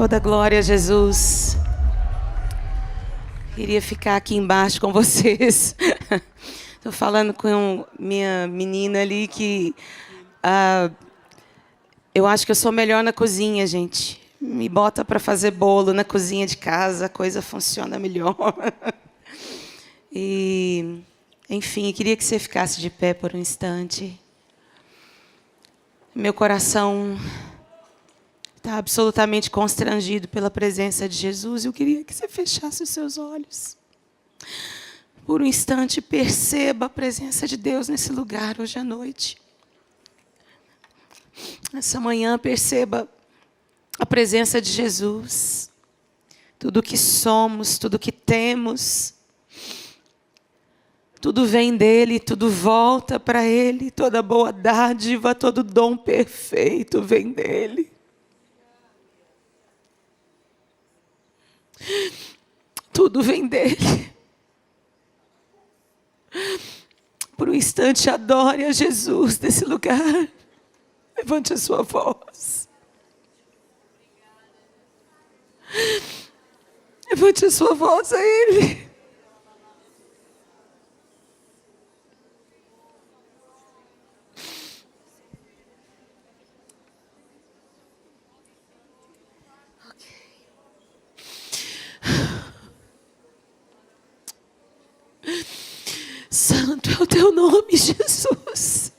Toda glória a Jesus. Queria ficar aqui embaixo com vocês. Estou falando com minha menina ali que eu acho que eu sou melhor na cozinha, gente. Me bota para fazer bolo na cozinha de casa, a coisa funciona melhor. E, enfim, eu queria que você ficasse de pé por um instante. Meu coração está absolutamente constrangido pela presença de Jesus. Eu queria que você fechasse os seus olhos. Por um instante, perceba a presença de Deus nesse lugar hoje à noite. Essa manhã, perceba a presença de Jesus. Tudo que somos, tudo que temos, tudo vem dele, tudo volta para ele. Toda boa dádiva, todo dom perfeito vem dele. Tudo vem dele. Por um instante, adore a Jesus nesse lugar. Levante a sua voz. Levante a sua voz a Ele. Santo é o teu nome, Jesus.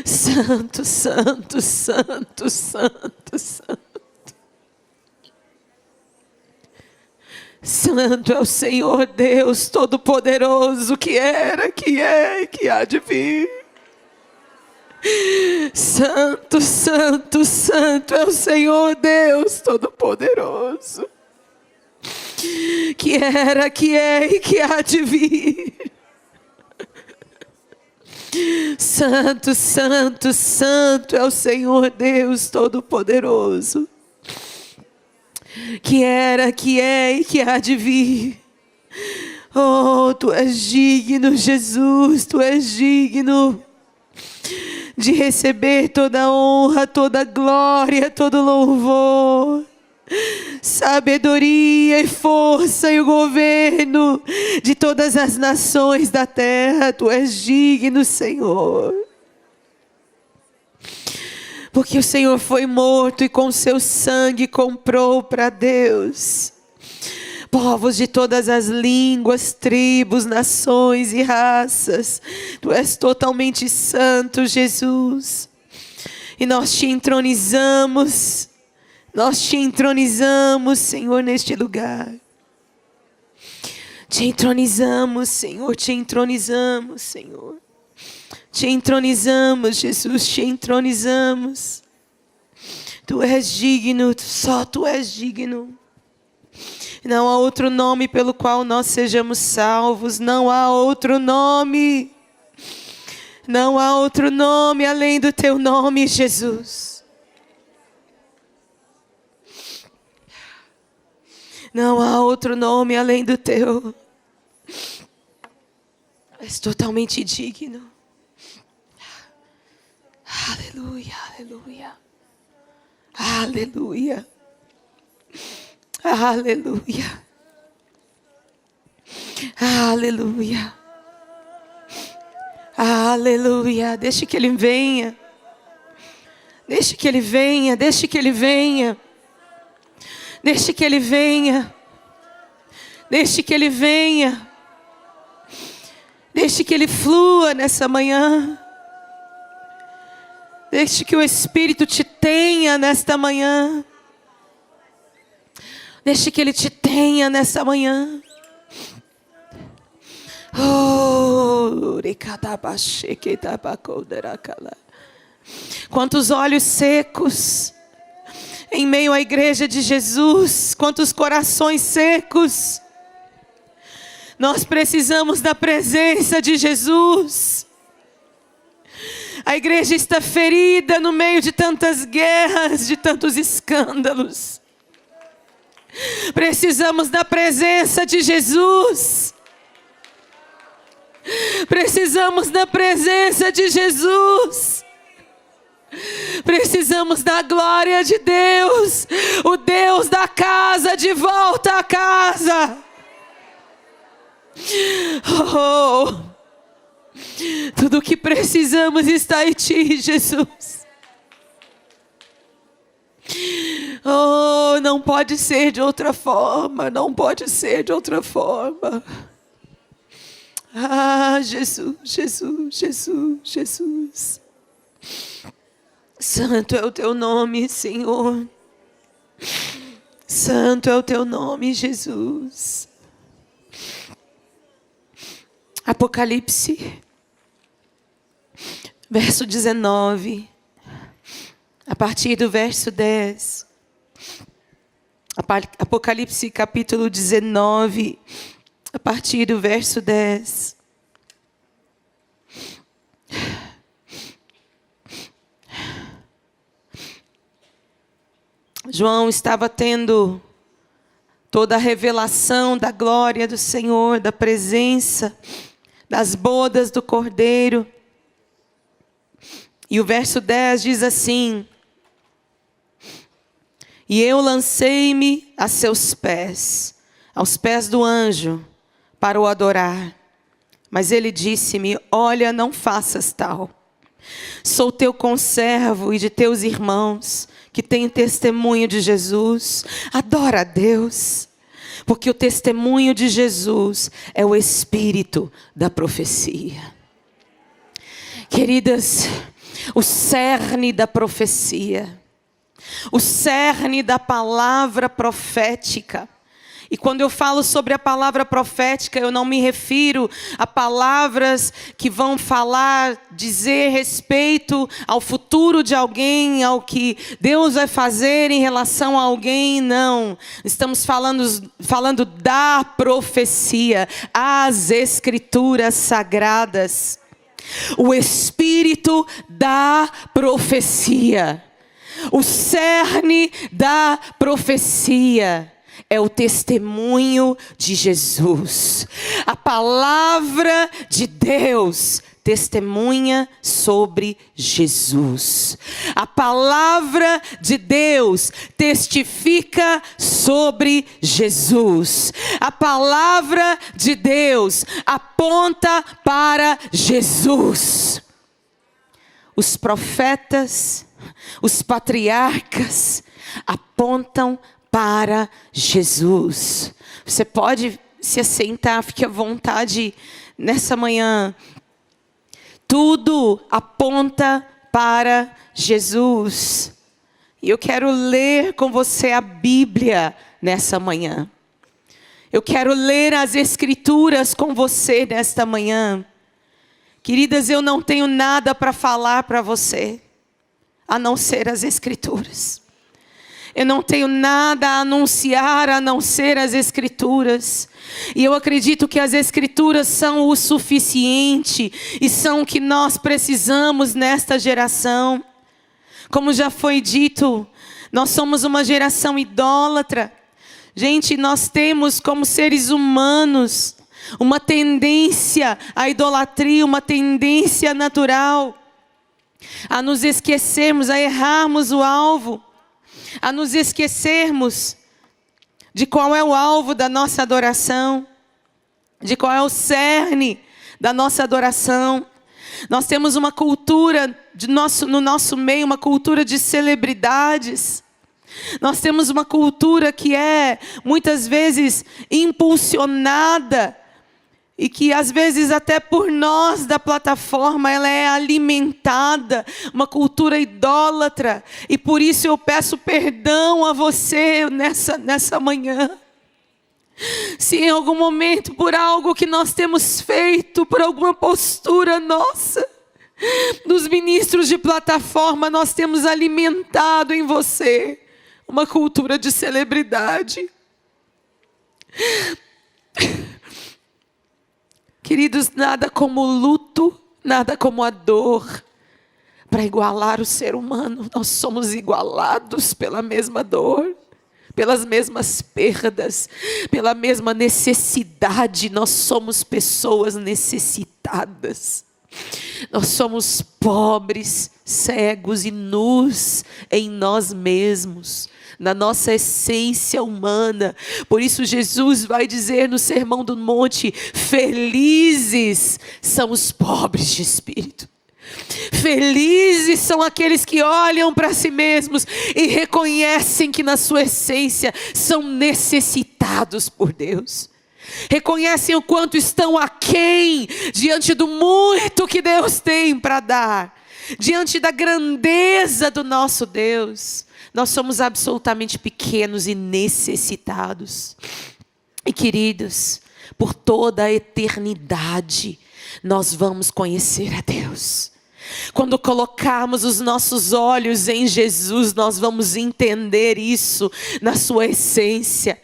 Santo, santo, santo, santo, santo. Santo é o Senhor Deus Todo-Poderoso, que era, que é e que há de vir. Santo, santo, santo é o Senhor Deus Todo-Poderoso, que era, que é e que há de vir. Santo, santo, santo é o Senhor Deus Todo-Poderoso, que era, que é e que há de vir. Oh, Tu és digno, Jesus, Tu és digno de receber toda a honra, toda a glória, todo louvor. Sabedoria e força e o governo de todas as nações da terra. Tu és digno, Senhor. Porque o Senhor foi morto e com seu sangue comprou para Deus povos de todas as línguas, tribos, nações e raças. Tu és totalmente santo, Jesus. E nós te entronizamos. Nós te entronizamos, Senhor, neste lugar. Te entronizamos, Senhor, te entronizamos, Senhor. Te entronizamos, Jesus, te entronizamos. Tu és digno, só Tu és digno. Não há outro nome pelo qual nós sejamos salvos. Não há outro nome. Não há outro nome além do Teu nome, Jesus. Não há outro nome além do Teu. És totalmente digno. Aleluia, aleluia. Aleluia. Aleluia. Aleluia. Aleluia. Deixe que Ele venha. Deixe que Ele venha. Deixe que Ele venha. Deixe que Ele venha. Deixe que Ele venha. Deixe que Ele flua nessa manhã. Deixe que o Espírito te tenha nesta manhã. Deixe que Ele te tenha nessa manhã. Quantos olhos secos em meio à igreja de Jesus, quantos corações secos. Nós precisamos da presença de Jesus. A igreja está ferida no meio de tantas guerras, de tantos escândalos. Precisamos da presença de Jesus. Precisamos da presença de Jesus. Precisamos da glória de Deus, o Deus da casa, de volta à casa. Oh, tudo o que precisamos está em Ti, Jesus. Oh, não pode ser de outra forma, não pode ser de outra forma. Ah, Jesus, Jesus, Jesus, Jesus. Santo é o Teu nome, Senhor. Santo é o Teu nome, Jesus. Apocalipse, verso 19, a partir do verso 10. Apocalipse capítulo 19, a partir do verso 10. João estava tendo toda a revelação da glória do Senhor, da presença, das bodas do Cordeiro. E o verso 10 diz assim: e eu lancei-me a seus pés, aos pés do anjo, para o adorar. Mas ele disse-me: olha, não faças tal. Sou teu conservo e de teus irmãos, que têm testemunho de Jesus. Adora a Deus, porque o testemunho de Jesus é o espírito da profecia. Queridas, o cerne da profecia, o cerne da palavra profética. E quando eu falo sobre a palavra profética, eu não me refiro a palavras que vão falar, dizer respeito ao futuro de alguém, ao que Deus vai fazer em relação a alguém, não. Estamos falando da profecia, as Escrituras Sagradas. O espírito da profecia. O cerne da profecia é o testemunho de Jesus. A palavra de Deus testemunha sobre Jesus. A palavra de Deus testifica sobre Jesus. A palavra de Deus aponta para Jesus. Os profetas, os patriarcas apontam para Jesus. Você pode se assentar, fique à vontade nessa manhã. Tudo aponta para Jesus. E eu quero ler com você a Bíblia nessa manhã. Eu quero ler as Escrituras com você nesta manhã. Queridas, eu não tenho nada para falar para você, a não ser as Escrituras. Eu não tenho nada a anunciar a não ser as Escrituras. E eu acredito que as Escrituras são o suficiente e são o que nós precisamos nesta geração. Como já foi dito, nós somos uma geração idólatra. Gente, nós temos como seres humanos uma tendência à idolatria, uma tendência natural a nos esquecermos, a errarmos o alvo, a nos esquecermos de qual é o alvo da nossa adoração, de qual é o cerne da nossa adoração. Nós temos uma cultura no nosso meio, uma cultura de celebridades. Nós temos uma cultura que é muitas vezes impulsionada e que às vezes até por nós da plataforma ela é alimentada, uma cultura idólatra. E por isso eu peço perdão a você nessa manhã. Se em algum momento por algo que nós temos feito, por alguma postura nossa, dos ministros de plataforma, nós temos alimentado em você uma cultura de celebridade. Queridos, nada como o luto, nada como a dor para igualar o ser humano. Nós somos igualados pela mesma dor, pelas mesmas perdas, pela mesma necessidade. Nós somos pessoas necessitadas. Nós somos pobres, cegos e nus em nós mesmos, na nossa essência humana. Por isso Jesus vai dizer no Sermão do Monte: felizes são os pobres de espírito. Felizes são aqueles que olham para si mesmos e reconhecem que na sua essência são necessitados por Deus. Reconhecem o quanto estão aquém diante do muito que Deus tem para dar, diante da grandeza do nosso Deus. Nós somos absolutamente pequenos e necessitados. E queridos, por toda a eternidade, nós vamos conhecer a Deus. Quando colocarmos os nossos olhos em Jesus, nós vamos entender isso na sua essência.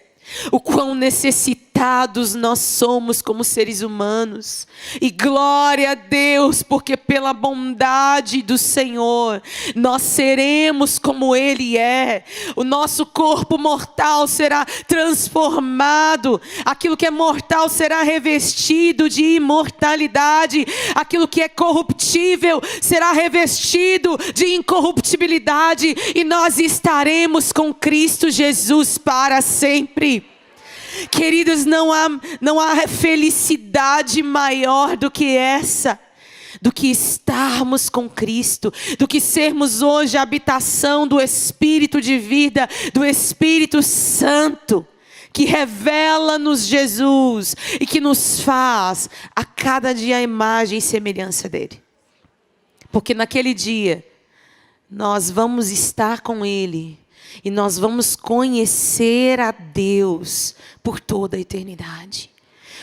O quão necessitados nós somos como seres humanos. E glória a Deus, porque pela bondade do Senhor, nós seremos como Ele é. O nosso corpo mortal será transformado. Aquilo que é mortal será revestido de imortalidade. Aquilo que é corruptível será revestido de incorruptibilidade. E nós estaremos com Cristo Jesus para sempre. Queridos, não há felicidade maior do que essa, do que estarmos com Cristo, do que sermos hoje a habitação do Espírito de vida, do Espírito Santo, que revela-nos Jesus e que nos faz a cada dia a imagem e semelhança dele. Porque naquele dia nós vamos estar com Ele. E nós vamos conhecer a Deus por toda a eternidade.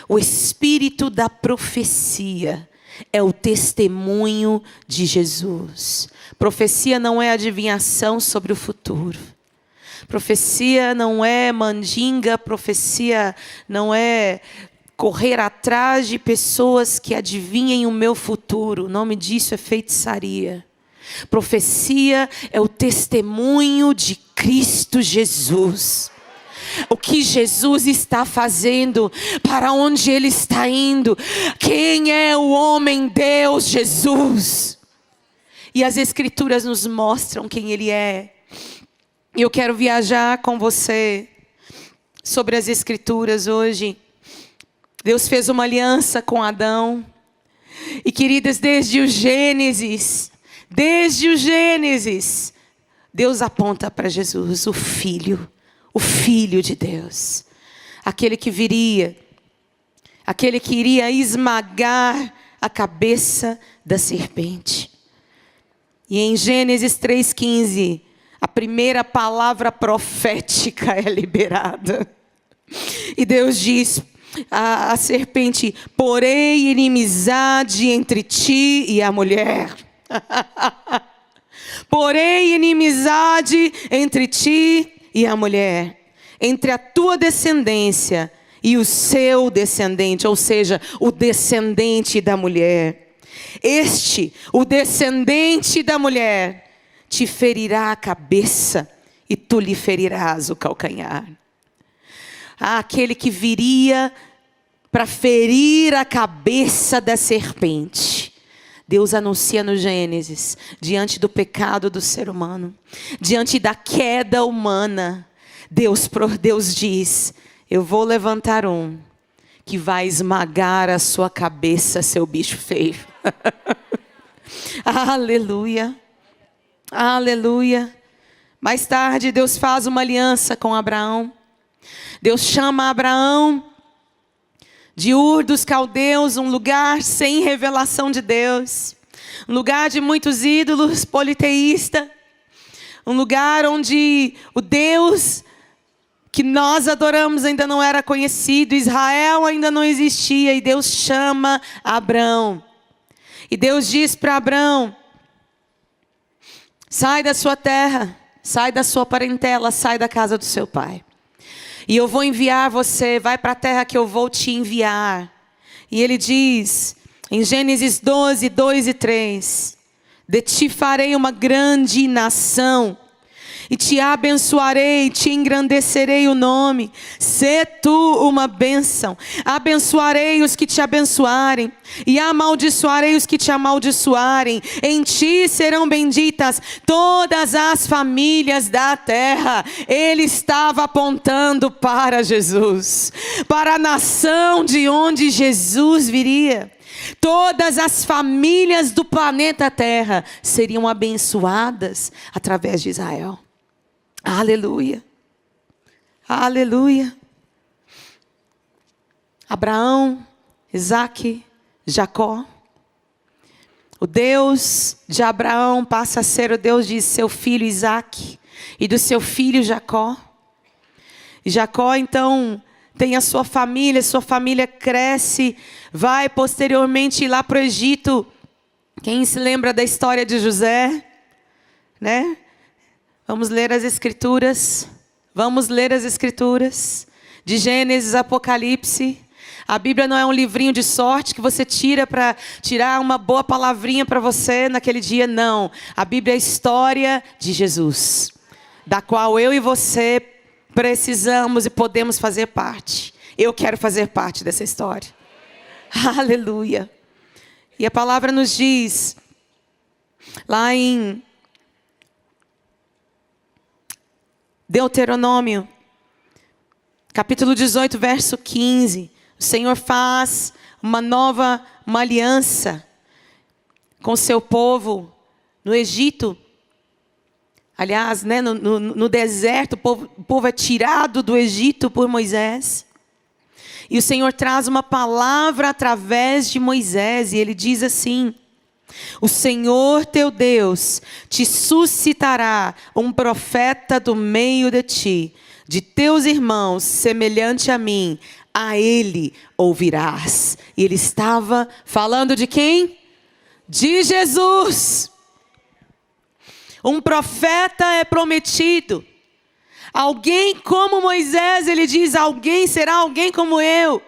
O espírito da profecia é o testemunho de Jesus. Profecia não é adivinhação sobre o futuro. Profecia não é mandinga, profecia não é correr atrás de pessoas que adivinhem o meu futuro. O nome disso é feitiçaria. Profecia é o testemunho de Cristo Jesus. O que Jesus está fazendo, para onde Ele está indo, quem é o homem Deus Jesus. E as Escrituras nos mostram quem Ele é. E eu quero viajar com você sobre as Escrituras hoje. Deus fez uma aliança com Adão. E queridas, desde o Gênesis, Deus aponta para Jesus, o Filho de Deus. Aquele que viria, aquele que iria esmagar a cabeça da serpente. E em Gênesis 3,15, a primeira palavra profética é liberada. E Deus diz à serpente: porém inimizade entre ti e a mulher. Porém inimizade entre ti e a mulher, entre a tua descendência e o seu descendente, ou seja, o descendente da mulher. O descendente da mulher, te ferirá a cabeça e tu lhe ferirás o calcanhar. Aquele que viria para ferir a cabeça da serpente. Deus anuncia no Gênesis, diante do pecado do ser humano, diante da queda humana, Deus diz: eu vou levantar um que vai esmagar a sua cabeça, seu bicho feio. Aleluia, aleluia. Mais tarde Deus faz uma aliança com Abraão. Deus chama Abraão de Ur dos Caldeus, um lugar sem revelação de Deus, um lugar de muitos ídolos, politeísta, um lugar onde o Deus que nós adoramos ainda não era conhecido, Israel ainda não existia, e Deus chama Abraão. E Deus diz para Abraão: sai da sua terra, sai da sua parentela, sai da casa do seu pai. E eu vou enviar você, vai para a terra que eu vou te enviar. E ele diz, em Gênesis 12, 2 e 3, de ti farei uma grande nação, e te abençoarei, te engrandecerei o nome. Sê tu uma bênção. Abençoarei os que te abençoarem, e amaldiçoarei os que te amaldiçoarem. Em ti serão benditas todas as famílias da terra. Ele estava apontando para Jesus, para a nação de onde Jesus viria. Todas as famílias do planeta Terra seriam abençoadas através de Israel. Aleluia. Aleluia. Abraão, Isaque, Jacó. O Deus de Abraão passa a ser o Deus de seu filho Isaque e do seu filho Jacó. E Jacó então tem a sua família cresce, vai posteriormente lá para o Egito. Quem se lembra da história de José? Né? Vamos ler as Escrituras. Vamos ler as Escrituras. De Gênesis, Apocalipse. A Bíblia não é um livrinho de sorte que você tira para tirar uma boa palavrinha para você naquele dia, não. A Bíblia é a história de Jesus, da qual eu e você precisamos e podemos fazer parte. Eu quero fazer parte dessa história. Aleluia. E a palavra nos diz, lá em Deuteronômio, capítulo 18, verso 15. O Senhor faz uma aliança com o seu povo no Egito. Aliás, né, no deserto, o povo é tirado do Egito por Moisés. E o Senhor traz uma palavra através de Moisés. E Ele diz assim: o Senhor teu Deus te suscitará um profeta do meio de ti, de teus irmãos, semelhante a mim. A Ele ouvirás. E Ele estava falando de quem? De Jesus. Um profeta é prometido. Alguém como Moisés, ele diz, será alguém como eu,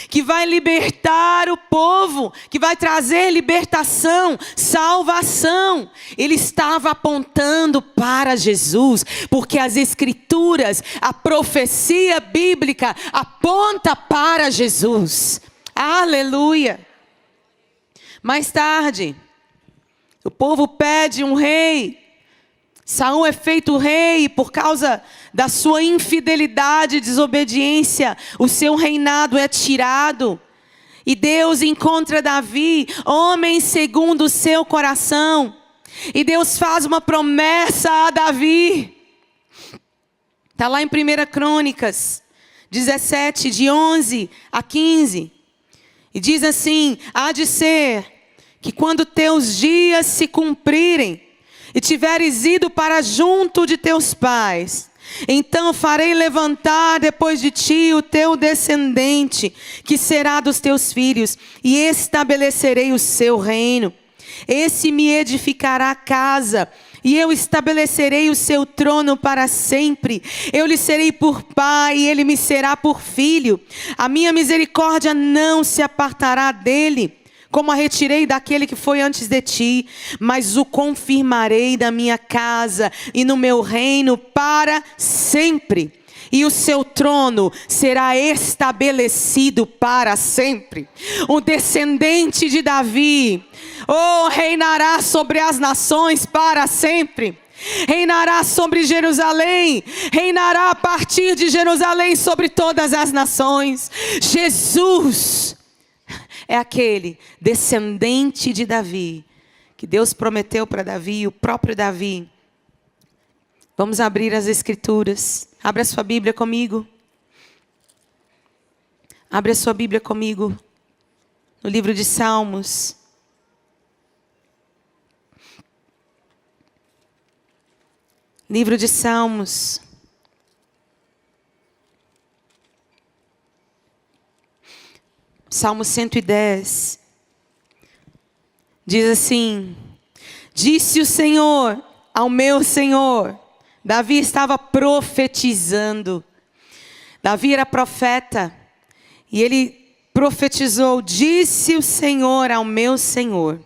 que vai libertar o povo, que vai trazer libertação, salvação. Ele estava apontando para Jesus, porque as Escrituras, a profecia bíblica aponta para Jesus. Aleluia. Mais tarde, o povo pede um rei. Saul é feito rei por causa da sua infidelidade e desobediência. O seu reinado é tirado. E Deus encontra Davi, homem segundo o seu coração. E Deus faz uma promessa a Davi. Está lá em 1 Crônicas 17, de 11 a 15. E diz assim: há de ser que quando teus dias se cumprirem, e tiveres ido para junto de teus pais, então farei levantar depois de ti o teu descendente, que será dos teus filhos, e estabelecerei o seu reino. Esse me edificará casa, e eu estabelecerei o seu trono para sempre. Eu lhe serei por pai, e ele me será por filho. A minha misericórdia não se apartará dele, como a retirei daquele que foi antes de ti, mas o confirmarei da minha casa e no meu reino para sempre. E o seu trono será estabelecido para sempre. O descendente de Davi, reinará sobre as nações para sempre. Reinará sobre Jerusalém, reinará a partir de Jerusalém sobre todas as nações. Jesus é aquele descendente de Davi, que Deus prometeu para Davi, o próprio Davi. Vamos abrir as Escrituras. Abra a sua Bíblia comigo. Abra a sua Bíblia comigo. No livro de Salmos. Livro de Salmos. Salmo 110, diz assim: disse o Senhor ao meu Senhor. Davi estava profetizando. Davi era profeta. E ele profetizou: disse o Senhor ao meu Senhor: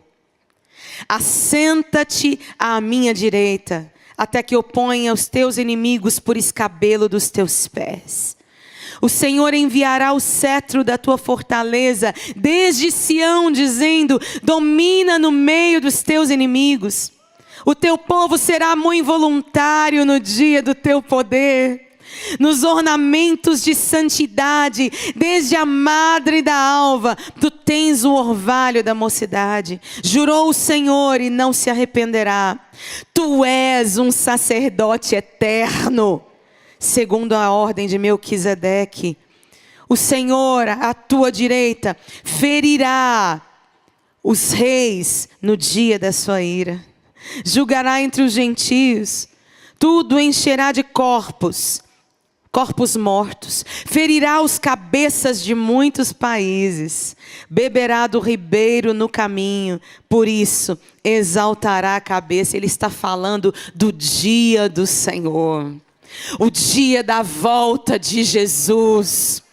assenta-te à minha direita, até que eu ponha os teus inimigos por escabelo dos teus pés. O Senhor enviará o cetro da tua fortaleza desde Sião, dizendo: domina no meio dos teus inimigos. O teu povo será muito voluntário no dia do teu poder. Nos ornamentos de santidade, desde a madre da alva, tu tens o orvalho da mocidade. Jurou o Senhor e não se arrependerá. Tu és um sacerdote eterno, segundo a ordem de Melquisedeque. O Senhor, à tua direita, ferirá os reis no dia da sua ira. Julgará entre os gentios, tudo encherá de corpos mortos. Ferirá os cabeças de muitos países. Beberá do ribeiro no caminho, por isso exaltará a cabeça. Ele está falando do dia do Senhor. O dia da volta de Jesus,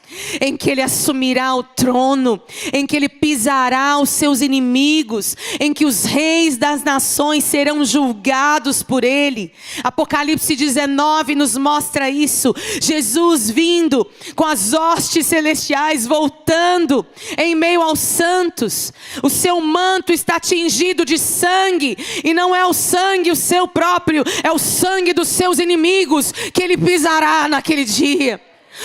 em que Ele assumirá o trono, em que Ele pisará os seus inimigos, em que os reis das nações serão julgados por Ele. Apocalipse 19 nos mostra isso. Jesus vindo com as hostes celestiais, voltando em meio aos santos. O seu manto está tingido de sangue, e não é o sangue o seu próprio, é o sangue dos seus inimigos que Ele pisará naquele dia.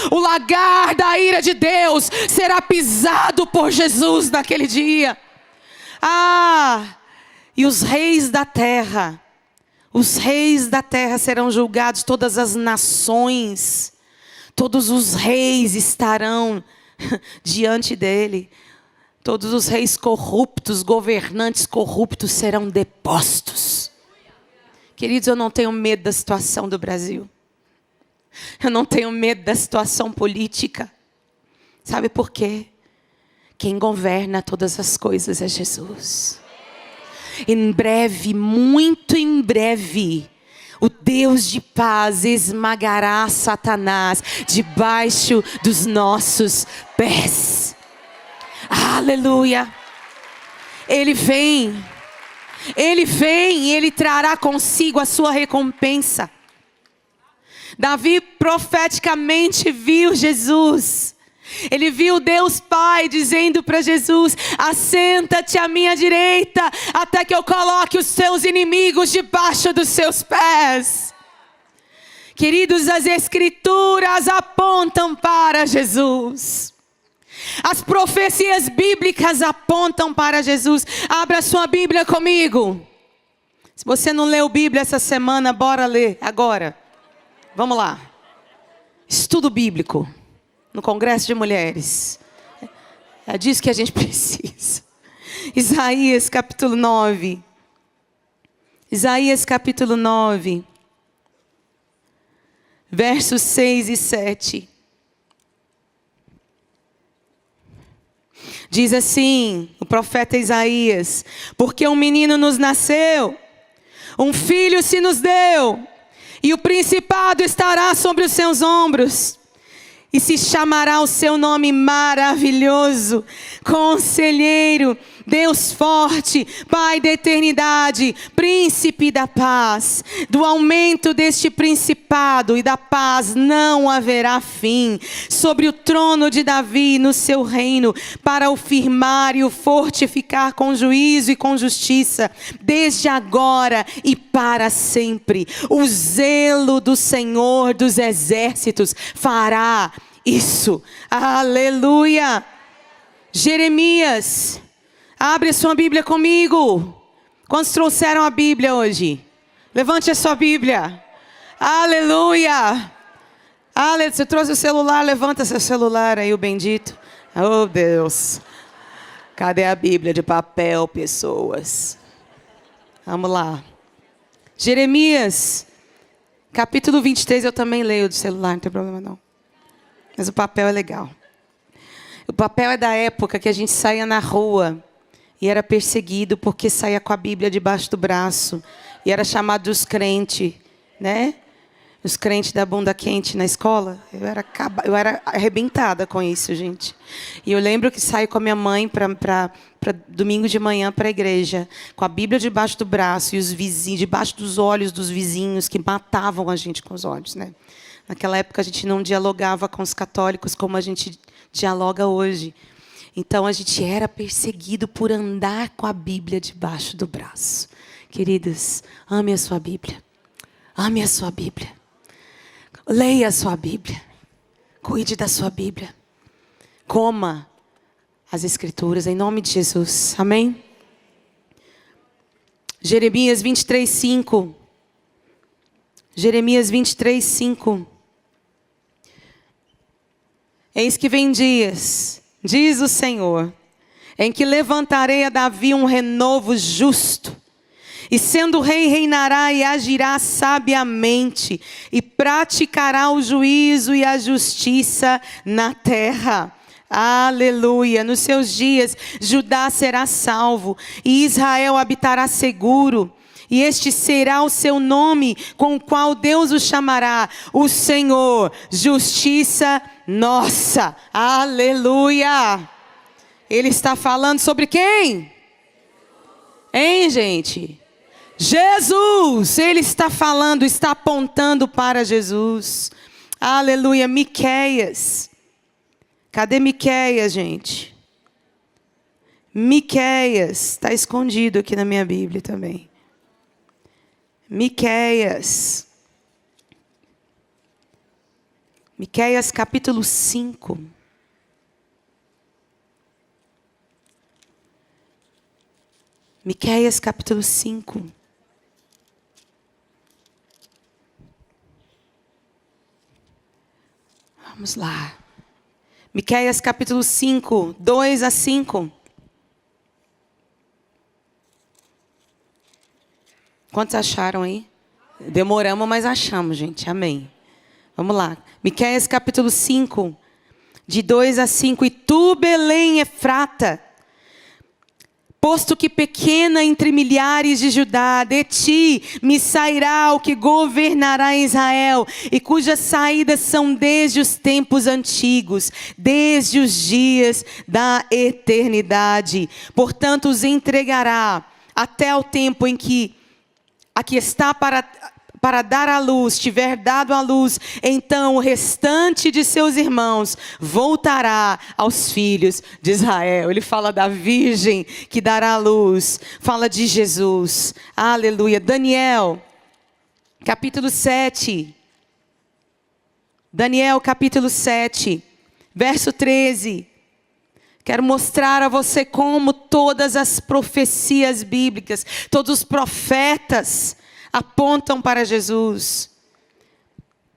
O lagar da ira de Deus será pisado por Jesus naquele dia. E os reis da terra serão julgados. Todas as nações, todos os reis estarão diante dele. Todos os reis corruptos, governantes corruptos serão depostos. Queridos, eu não tenho medo da situação do Brasil. Eu não tenho medo da situação política. Sabe por quê? Quem governa todas as coisas é Jesus. Em breve, muito em breve, o Deus de paz esmagará Satanás debaixo dos nossos pés. Aleluia! Ele vem e Ele trará consigo a sua recompensa. Davi profeticamente viu Jesus. Ele viu Deus Pai dizendo para Jesus: assenta-te à minha direita, até que eu coloque os seus inimigos debaixo dos seus pés. Queridos, as Escrituras apontam para Jesus. As profecias bíblicas apontam para Jesus. Abra sua Bíblia comigo. Se você não leu Bíblia essa semana, bora ler agora. Vamos lá. Estudo bíblico no Congresso de Mulheres. É disso que a gente precisa. Isaías capítulo 9. Isaías capítulo 9. Versos 6 e 7. Diz assim, o profeta Isaías: porque um menino nos nasceu, um filho se nos deu, e o principado estará sobre os seus ombros. E se chamará o seu nome Maravilhoso, Conselheiro, Deus Forte, Pai da Eternidade, Príncipe da Paz. Do aumento deste principado e da paz não haverá fim, sobre o trono de Davi no seu reino, para o firmar e o fortificar com juízo e com justiça, desde agora e para sempre. O zelo do Senhor dos exércitos fará isso. Aleluia. Jeremias, abre sua Bíblia comigo. Quantos trouxeram a Bíblia hoje? Levante a sua Bíblia. Aleluia. Você trouxe o celular? Levanta seu celular aí, o bendito. Oh Deus. Cadê a Bíblia de papel, pessoas? Vamos lá. Jeremias, capítulo 23, eu também leio do celular, não tem problema não. Mas o papel é legal. O papel é da época que a gente saía na rua e era perseguido porque saía com a Bíblia debaixo do braço. E era chamado dos crentes, né? Os crentes da bunda quente na escola, eu era arrebentada com isso, gente. E eu lembro que saí com a minha mãe para domingo de manhã para a igreja, com a Bíblia debaixo do braço e os vizinhos, debaixo dos olhos dos vizinhos que matavam a gente com os olhos, né? Naquela época a gente não dialogava com os católicos como a gente dialoga hoje. Então a gente era perseguido por andar com a Bíblia debaixo do braço. Queridos, ame a sua Bíblia. Ame a sua Bíblia. Leia a sua Bíblia. Cuide da sua Bíblia. Coma as Escrituras em nome de Jesus. Amém? Jeremias 23:5. Jeremias 23:5. Eis que vem dias, diz o Senhor, em que levantarei a Davi um renovo justo. E sendo rei, reinará e agirá sabiamente, e praticará o juízo e a justiça na terra. Aleluia! Nos seus dias, Judá será salvo, e Israel habitará seguro. E este será o seu nome, com o qual Deus o chamará, o Senhor, justiça nossa. Aleluia! Ele está falando sobre quem? Hein, gente? Jesus, ele está falando, está apontando para Jesus. Aleluia, Miqueias. Cadê Miqueias, gente? Miqueias, está escondido aqui na minha Bíblia também. Miqueias. Miqueias capítulo 5. Miqueias capítulo 5. Vamos lá. Miqueias capítulo 5, 2 a 5. Quantos acharam aí? Demoramos, mas achamos, gente. Amém. Vamos lá. Miqueias capítulo 5, de 2 a 5. E tu, Belém, Efrata, posto que pequena entre milhares de Judá, de ti me sairá o que governará Israel, e cujas saídas são desde os tempos antigos, desde os dias da eternidade. Portanto, os entregará até o tempo em que aqui está para dar à luz, tiver dado à luz, então o restante de seus irmãos voltará aos filhos de Israel. Ele fala da virgem que dará à luz, fala de Jesus. Aleluia. Daniel, capítulo 7. Daniel, capítulo 7, verso 13. Quero mostrar a você como todas as profecias bíblicas, todos os profetas apontam para Jesus.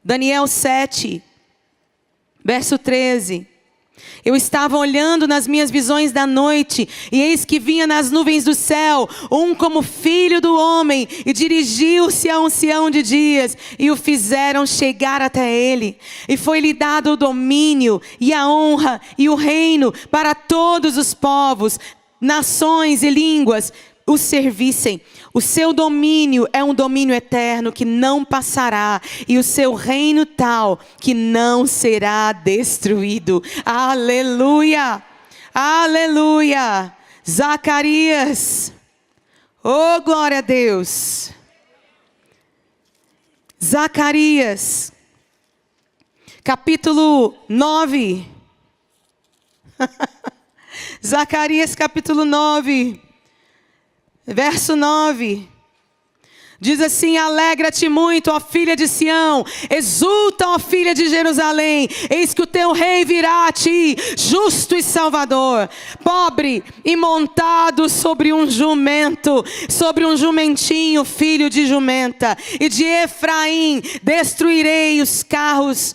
Daniel 7, verso 13. Eu estava olhando nas minhas visões da noite, e eis que vinha nas nuvens do céu, um como filho do homem, e dirigiu-se a um ancião de dias, e o fizeram chegar até ele. E foi-lhe dado o domínio, e a honra, e o reino, para todos os povos, nações e línguas o servissem. O seu domínio é um domínio eterno que não passará, e o seu reino tal que não será destruído. Aleluia! Aleluia! Zacarias. Oh, glória a Deus! Zacarias, capítulo 9. Zacarias, capítulo 9. Verso 9, diz assim: alegra-te muito, ó filha de Sião, exulta, ó filha de Jerusalém, eis que o teu rei virá a ti, justo e salvador, pobre e montado sobre um jumento, sobre um jumentinho, filho de jumenta. E de Efraim destruirei os carros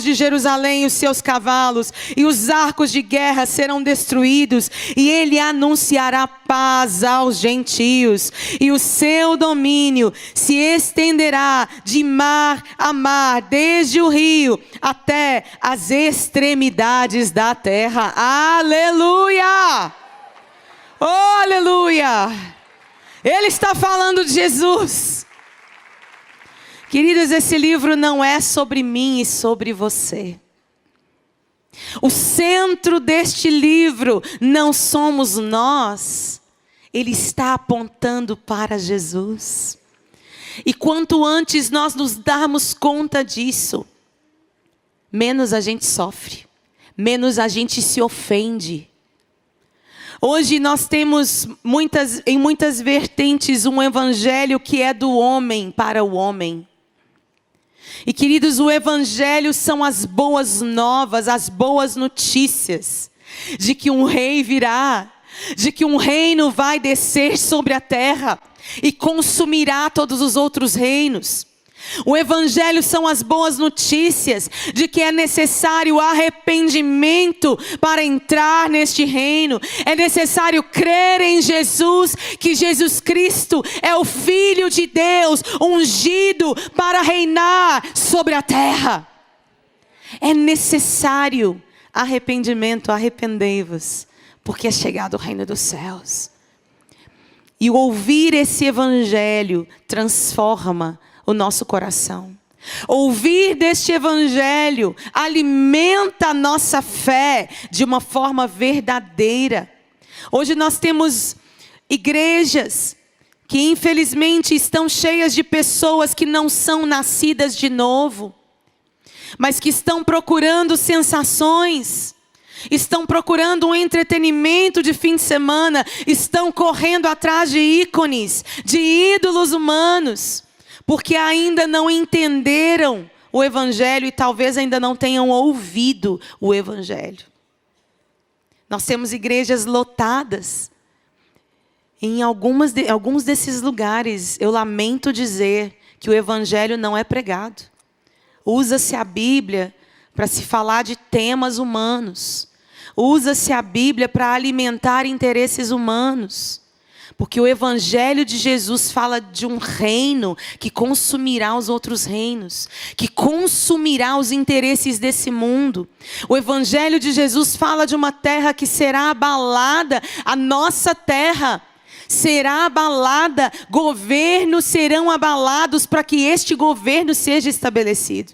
de Jerusalém, os seus cavalos, e os arcos de guerra serão destruídos, e ele anunciará paz aos gentios, e o seu domínio se estenderá de mar a mar, desde o rio até as extremidades da terra. Aleluia! Oh, aleluia! Ele está falando de Jesus, Queridos, esse livro não é sobre mim e sobre você. O centro deste livro não somos nós. Ele está apontando para Jesus. E quanto antes nós nos darmos conta disso, menos a gente sofre, menos a gente se ofende. Hoje nós temos em muitas vertentes um evangelho que é do homem para o homem. E queridos, o evangelho são as boas novas, as boas notícias de que um rei virá, de que um reino vai descer sobre a terra e consumirá todos os outros reinos. O evangelho são as boas notícias de que é necessário arrependimento para entrar neste reino. É necessário crer em Jesus, que Jesus Cristo é o Filho de Deus, ungido para reinar sobre a terra. É necessário arrependimento, arrependei-vos, porque é chegado o reino dos céus. E ouvir esse evangelho transforma o nosso coração. Ouvir deste evangelho alimenta a nossa fé de uma forma verdadeira. Hoje nós temos igrejas que infelizmente estão cheias de pessoas que não são nascidas de novo, mas que estão procurando sensações, estão procurando um entretenimento de fim de semana, estão correndo atrás de ícones, de ídolos humanos, porque ainda não entenderam o evangelho e talvez ainda não tenham ouvido o evangelho. Nós temos igrejas lotadas. Em alguns desses lugares, eu lamento dizer que o evangelho não é pregado. Usa-se a Bíblia para se falar de temas humanos. Usa-se a Bíblia para alimentar interesses humanos. Porque o evangelho de Jesus fala de um reino que consumirá os outros reinos, que consumirá os interesses desse mundo. O evangelho de Jesus fala de uma terra que será abalada, a nossa terra será abalada, governos serão abalados para que este governo seja estabelecido.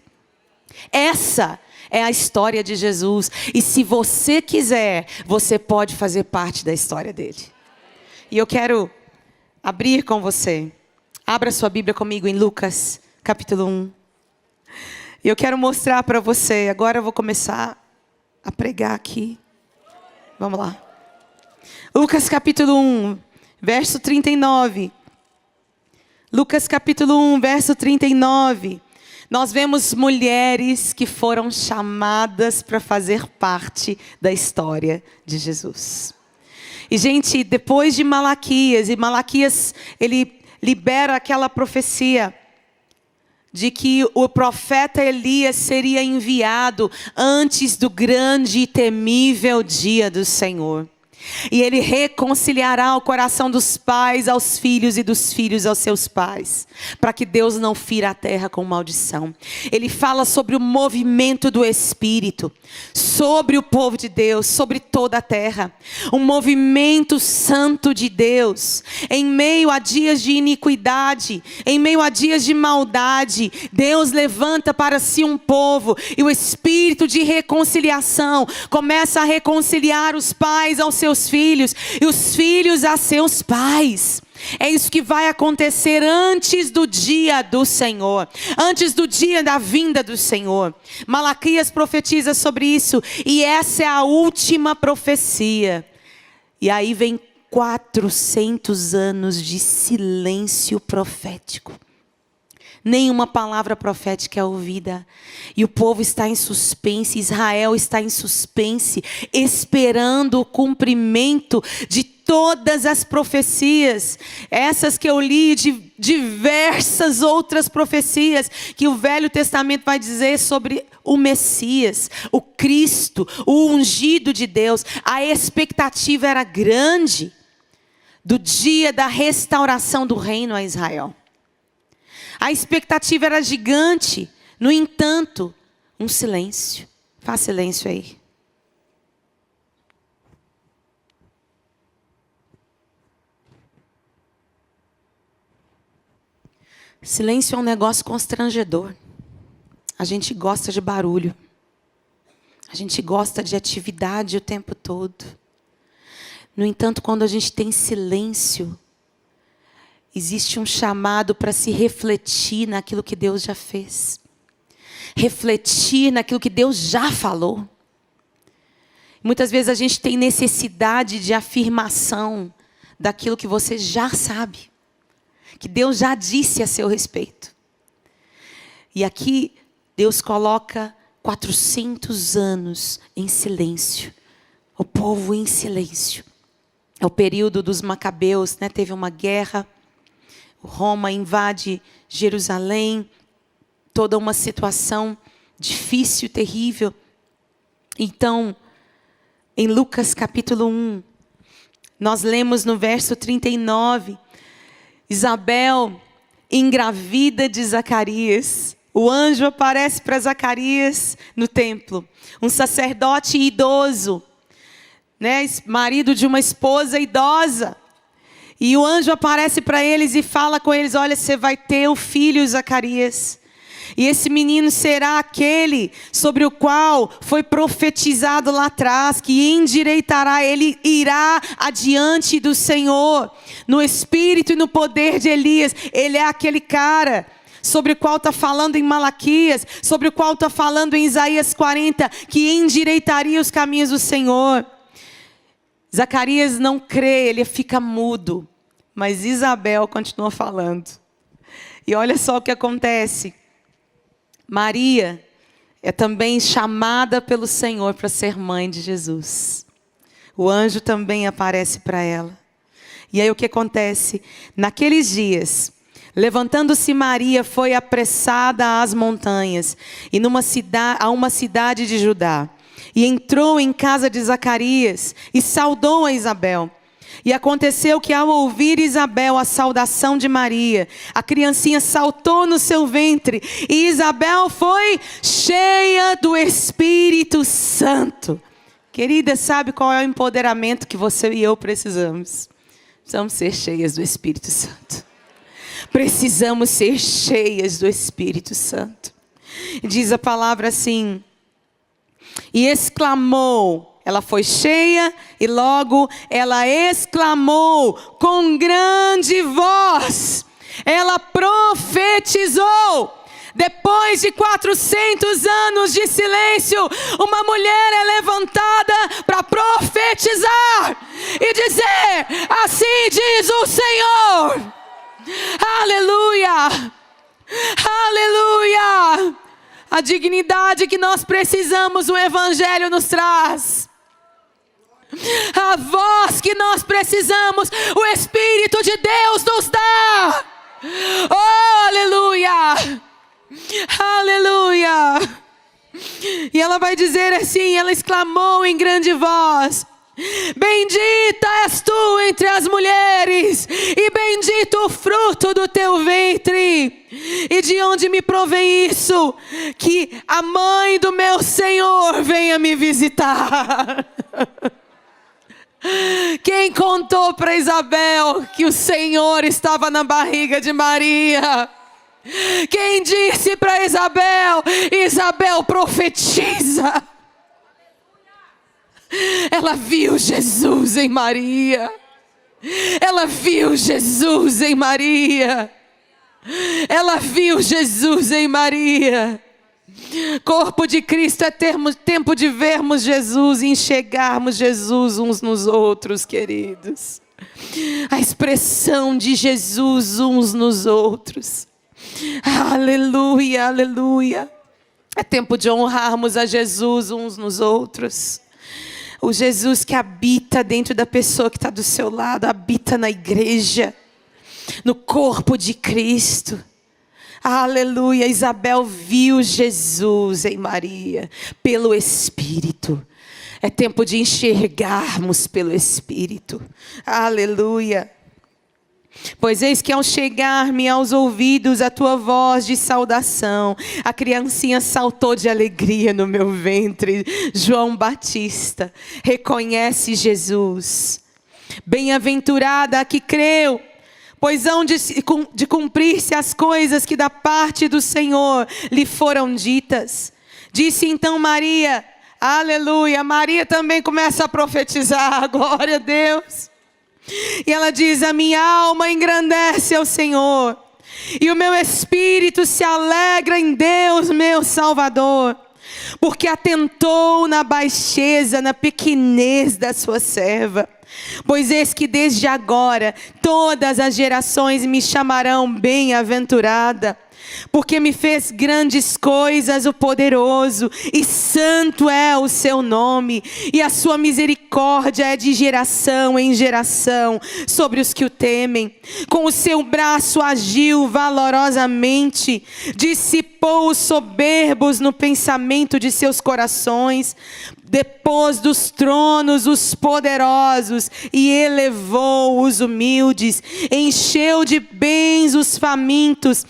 Essa é a história de Jesus. E se você quiser, você pode fazer parte da história dele. E eu quero abrir com você. Abra sua Bíblia comigo em Lucas, capítulo 1. E eu quero mostrar para você. Agora eu vou começar a pregar aqui. Vamos lá. Lucas, capítulo 1, verso 39. Lucas, capítulo 1, verso 39. Nós vemos mulheres que foram chamadas para fazer parte da história de Jesus. E, gente, depois de Malaquias, e Malaquias, ele libera aquela profecia de que o profeta Elias seria enviado antes do grande e temível dia do Senhor. E ele reconciliará o coração dos pais aos filhos e dos filhos aos seus pais, para que Deus não fira a terra com maldição. Ele fala sobre o movimento do Espírito, sobre o povo de Deus, sobre toda a terra. Um movimento santo de Deus, em meio a dias de iniquidade, em meio a dias de maldade. Deus levanta para si um povo, e o Espírito de reconciliação começa a reconciliar os pais aos seus filhos, e os filhos a seus pais. É isso que vai acontecer antes do dia do Senhor, antes do dia da vinda do Senhor. Malaquias profetiza sobre isso, e essa é a última profecia. E aí vem 400 anos de silêncio profético. Nenhuma palavra profética é ouvida. E o povo está em suspense, Israel está em suspense, esperando o cumprimento de todas as profecias. Essas que eu li, de diversas outras profecias, que o Velho Testamento vai dizer sobre o Messias, o Cristo, o ungido de Deus. A expectativa era grande do dia da restauração do reino a Israel. A expectativa era gigante. No entanto, um silêncio. Faz silêncio aí. Silêncio é um negócio constrangedor. A gente gosta de barulho. A gente gosta de atividade o tempo todo. No entanto, quando a gente tem silêncio, existe um chamado para se refletir naquilo que Deus já fez. Refletir naquilo que Deus já falou. Muitas vezes a gente tem necessidade de afirmação daquilo que você já sabe. Que Deus já disse a seu respeito. E aqui Deus coloca 400 anos em silêncio. O povo em silêncio. É o período dos Macabeus, né? Teve uma guerra. Roma invade Jerusalém. Toda uma situação difícil, terrível. Então, em Lucas capítulo 1, nós lemos no verso 39, Isabel engravida de Zacarias. O anjo aparece para Zacarias no templo. Um sacerdote idoso, né? Marido de uma esposa idosa. E o anjo aparece para eles e fala com eles: olha, você vai ter um filho, Zacarias. E esse menino será aquele sobre o qual foi profetizado lá atrás, que endireitará, ele irá adiante do Senhor, no espírito e no poder de Elias. Ele é aquele cara sobre o qual está falando em Malaquias, sobre o qual está falando em Isaías 40, que endireitaria os caminhos do Senhor. Zacarias não crê, ele fica mudo, mas Isabel continua falando. E olha só o que acontece. Maria é também chamada pelo Senhor para ser mãe de Jesus. O anjo também aparece para ela. E aí o que acontece? Naqueles dias, levantando-se Maria, foi apressada às montanhas e a uma cidade de Judá. E entrou em casa de Zacarias e saudou a Isabel. E aconteceu que ao ouvir Isabel a saudação de Maria, a criancinha saltou no seu ventre. E Isabel foi cheia do Espírito Santo. Querida, sabe qual é o empoderamento que você e eu precisamos? Precisamos ser cheias do Espírito Santo. Precisamos ser cheias do Espírito Santo. Diz a palavra assim: e exclamou. Ela foi cheia e logo ela exclamou com grande voz. Ela profetizou. Depois de 400 anos de silêncio, uma mulher é levantada para profetizar e dizer: assim diz o Senhor. Aleluia! Aleluia! A dignidade que nós precisamos, o Evangelho nos traz. A voz que nós precisamos, o Espírito de Deus nos dá. Oh, aleluia! Aleluia! E ela vai dizer assim, ela exclamou em grande voz: bendita és tu entre as mulheres, e bendito o fruto do teu ventre. E de onde me provém isso? Que a mãe do meu Senhor venha me visitar. Quem contou para Isabel que o Senhor estava na barriga de Maria? Quem disse para Isabel? Isabel profetiza. Ela viu Jesus em Maria. Ela viu Jesus em Maria. Ela viu Jesus em Maria. Corpo de Cristo é tempo de vermos Jesus e enxergarmos Jesus uns nos outros, queridos. A expressão de Jesus uns nos outros. Aleluia, aleluia. É tempo de honrarmos a Jesus uns nos outros. O Jesus que habita dentro da pessoa que está do seu lado, habita na igreja, no corpo de Cristo. Aleluia, Isabel viu Jesus em Maria, pelo Espírito. É tempo de enxergarmos pelo Espírito. Aleluia. Pois eis que ao chegar-me aos ouvidos a tua voz de saudação, a criancinha saltou de alegria no meu ventre. João Batista reconhece Jesus. Bem-aventurada a que creu, pois hão de cumprir-se as coisas que da parte do Senhor lhe foram ditas. Disse então Maria, aleluia, Maria também começa a profetizar, glória a Deus. E ela diz, a minha alma engrandece ao Senhor, e o meu espírito se alegra em Deus, meu Salvador, porque atentou na baixeza, na pequenez da sua serva. Pois eis que desde agora todas as gerações me chamarão bem-aventurada, porque me fez grandes coisas o poderoso, e santo é o seu nome, e a sua misericórdia é de geração em geração sobre os que o temem. Com o seu braço agiu valorosamente, dissipou os soberbos no pensamento de seus corações, depôs dos tronos os poderosos e elevou os humildes, encheu de bens os famintos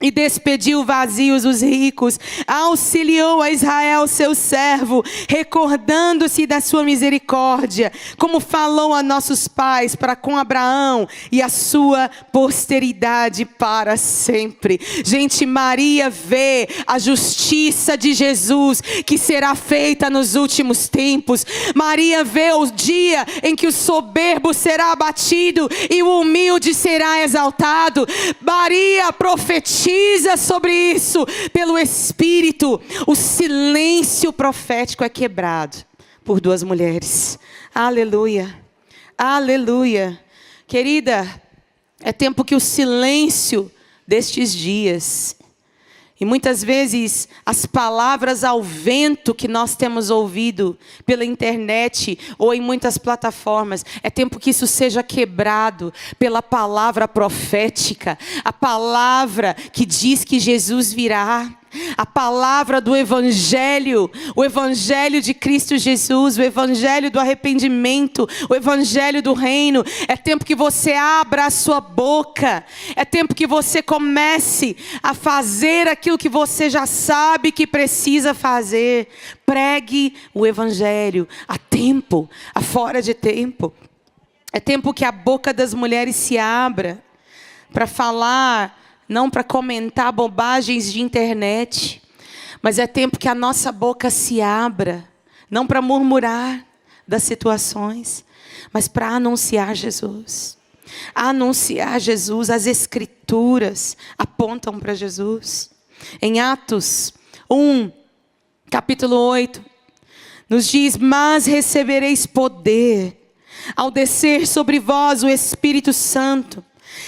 e despediu vazios os ricos, auxiliou a Israel seu servo, recordando-se da sua misericórdia, como falou a nossos pais para com Abraão e a sua posteridade para sempre. Gente, Maria vê a justiça de Jesus que será feita nos últimos tempos. Maria vê o dia em que o soberbo será abatido e o humilde será exaltado. Maria profetiza sobre isso pelo Espírito. O silêncio profético é quebrado por duas mulheres. Aleluia, aleluia. Querida, é tempo que o silêncio destes dias, e muitas vezes as palavras ao vento que nós temos ouvido pela internet ou em muitas plataformas, é tempo que isso seja quebrado pela palavra profética, a palavra que diz que Jesus virá. A palavra do Evangelho, o Evangelho de Cristo Jesus, o Evangelho do arrependimento, o Evangelho do reino. É tempo que você abra a sua boca, é tempo que você comece a fazer aquilo que você já sabe que precisa fazer. Pregue o Evangelho a tempo, a fora de tempo. É tempo que a boca das mulheres se abra para falar, não para comentar bobagens de internet, mas é tempo que a nossa boca se abra, não para murmurar das situações, mas para anunciar Jesus. Anunciar Jesus, as Escrituras apontam para Jesus. Em Atos 1, capítulo 8, nos diz, mas recebereis poder, ao descer sobre vós o Espírito Santo,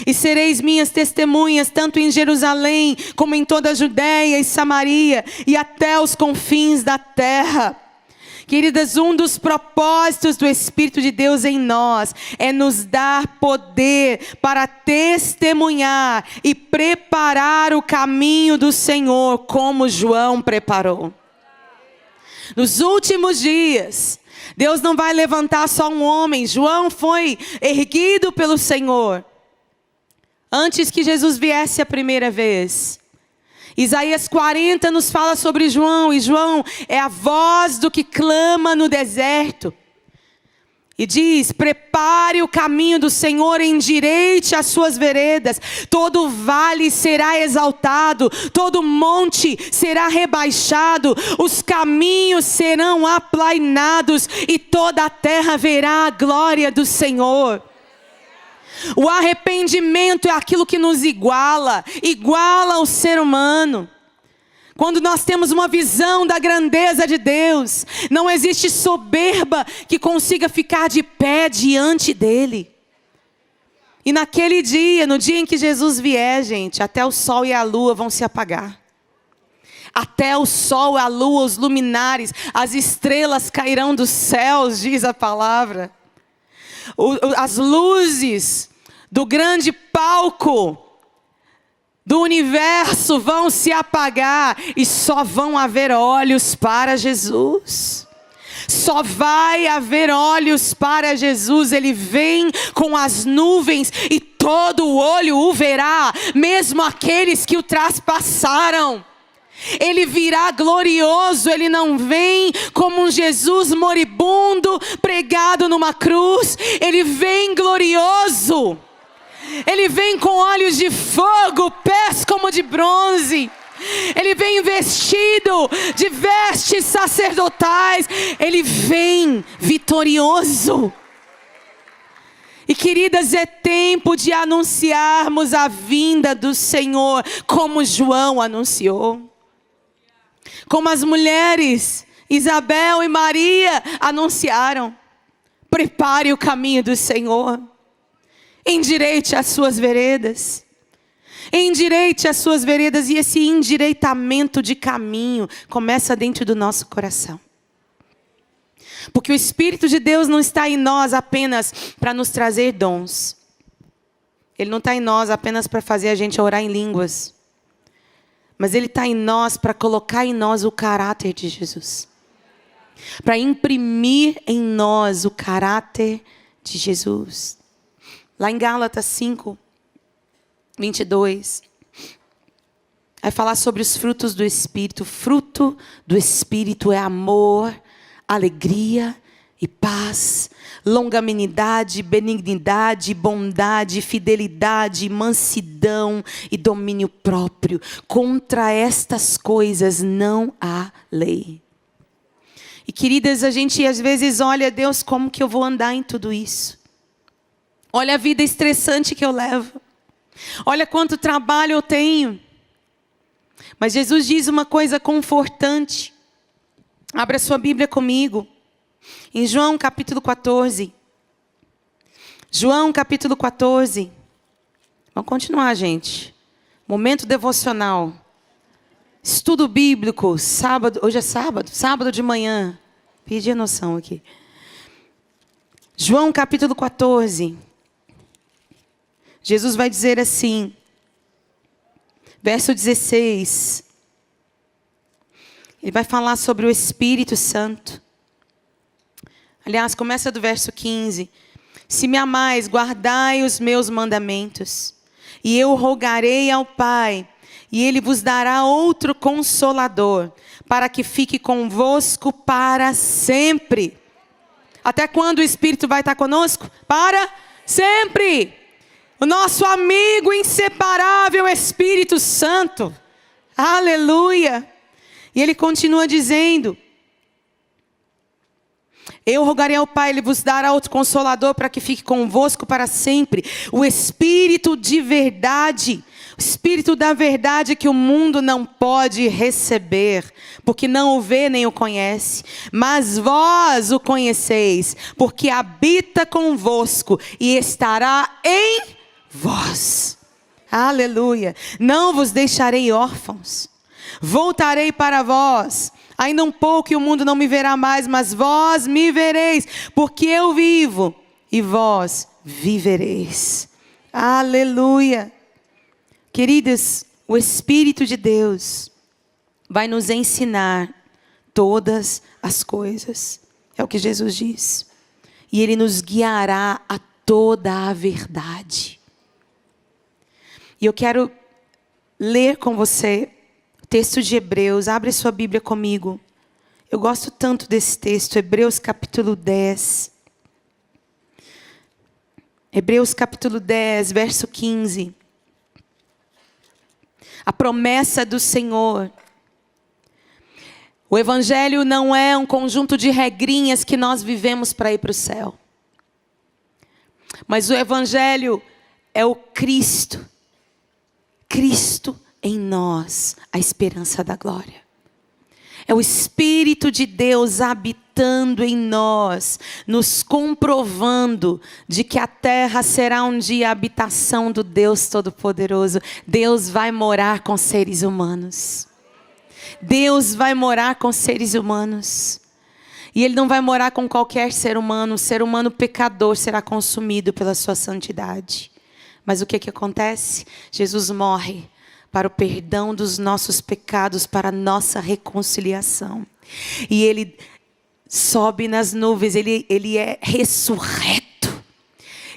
e sereis minhas testemunhas, tanto em Jerusalém, como em toda a Judéia e Samaria, e até os confins da terra. Queridas, um dos propósitos do Espírito de Deus em nós, é nos dar poder para testemunhar e preparar o caminho do Senhor, como João preparou. Nos últimos dias, Deus não vai levantar só um homem. João foi erguido pelo Senhor antes que Jesus viesse a primeira vez. Isaías 40 nos fala sobre João, e João é a voz do que clama no deserto. E diz, prepare o caminho do Senhor, endireite as suas veredas. Todo vale será exaltado, todo monte será rebaixado, os caminhos serão aplainados, e toda a terra verá a glória do Senhor. O arrependimento é aquilo que nos iguala o ser humano. Quando nós temos uma visão da grandeza de Deus, não existe soberba que consiga ficar de pé diante dele. E naquele dia, no dia em que Jesus vier, gente, até o sol e a lua vão se apagar. Até o sol, a lua, os luminares, as estrelas cairão dos céus, diz a palavra. As luzes do grande palco do universo vão se apagar, e só vão haver olhos para Jesus. Só vai haver olhos para Jesus. Ele vem com as nuvens e todo o olho o verá, mesmo aqueles que o traspassaram. Ele virá glorioso, ele não vem como um Jesus moribundo pregado numa cruz. Ele vem glorioso. Ele vem com olhos de fogo, pés como de bronze. Ele vem vestido de vestes sacerdotais. Ele vem vitorioso. E queridas, é tempo de anunciarmos a vinda do Senhor, como João anunciou. Como as mulheres, Isabel e Maria, anunciaram. Prepare o caminho do Senhor. Endireite as suas veredas. Endireite as suas veredas. E esse endireitamento de caminho começa dentro do nosso coração. Porque o Espírito de Deus não está em nós apenas para nos trazer dons. Ele não está em nós apenas para fazer a gente orar em línguas. Mas Ele está em nós para colocar em nós o caráter de Jesus. Para imprimir em nós o caráter de Jesus. Lá em Gálatas 5, 22. Vai falar sobre os frutos do Espírito. O fruto do Espírito é amor, alegria e paz, longanimidade, benignidade, bondade, fidelidade, mansidão e domínio próprio. Contra estas coisas não há lei. E queridas, a gente às vezes olha, Deus, como que eu vou andar em tudo isso? Olha a vida estressante que eu levo. Olha quanto trabalho eu tenho. Mas Jesus diz uma coisa confortante. Abra sua Bíblia comigo. Em João capítulo 14. João capítulo 14. Vamos continuar, gente. Momento devocional. Estudo bíblico. Sábado. Hoje é sábado? Sábado de manhã. Perdi a noção aqui. João capítulo 14. Jesus vai dizer assim. Verso 16. Ele vai falar sobre o Espírito Santo. Aliás, começa do verso 15. Se me amais, guardai os meus mandamentos. E eu rogarei ao Pai, e Ele vos dará outro Consolador, para que fique convosco para sempre. Até quando o Espírito vai estar conosco? Para sempre. O nosso amigo inseparável Espírito Santo. Aleluia. E ele continua dizendo. Eu rogarei ao Pai, Ele vos dará outro Consolador para que fique convosco para sempre. O Espírito de verdade. O Espírito da verdade que o mundo não pode receber. Porque não o vê nem o conhece. Mas vós o conheceis. Porque habita convosco e estará em vós. Aleluia. Não vos deixarei órfãos. Voltarei para vós. Ainda um pouco e o mundo não me verá mais, mas vós me vereis, porque eu vivo e vós vivereis. Aleluia. Queridas, o Espírito de Deus vai nos ensinar todas as coisas. É o que Jesus diz. E Ele nos guiará a toda a verdade. E eu quero ler com você o texto de Hebreus. Abre sua Bíblia comigo. Eu gosto tanto desse texto. Hebreus capítulo 10. Hebreus capítulo 10, verso 15. A promessa do Senhor. O Evangelho não é um conjunto de regrinhas que nós vivemos para ir para o céu. Mas o Evangelho é o Cristo. Cristo em nós, a esperança da glória. É o Espírito de Deus habitando em nós, nos comprovando de que a terra será um dia a habitação do Deus Todo-Poderoso. Deus vai morar com seres humanos. Deus vai morar com seres humanos. E Ele não vai morar com qualquer ser humano. O ser humano pecador será consumido pela sua santidade. Mas o que acontece? Jesus morre para o perdão dos nossos pecados, para a nossa reconciliação. E Ele sobe nas nuvens, Ele é ressurreto.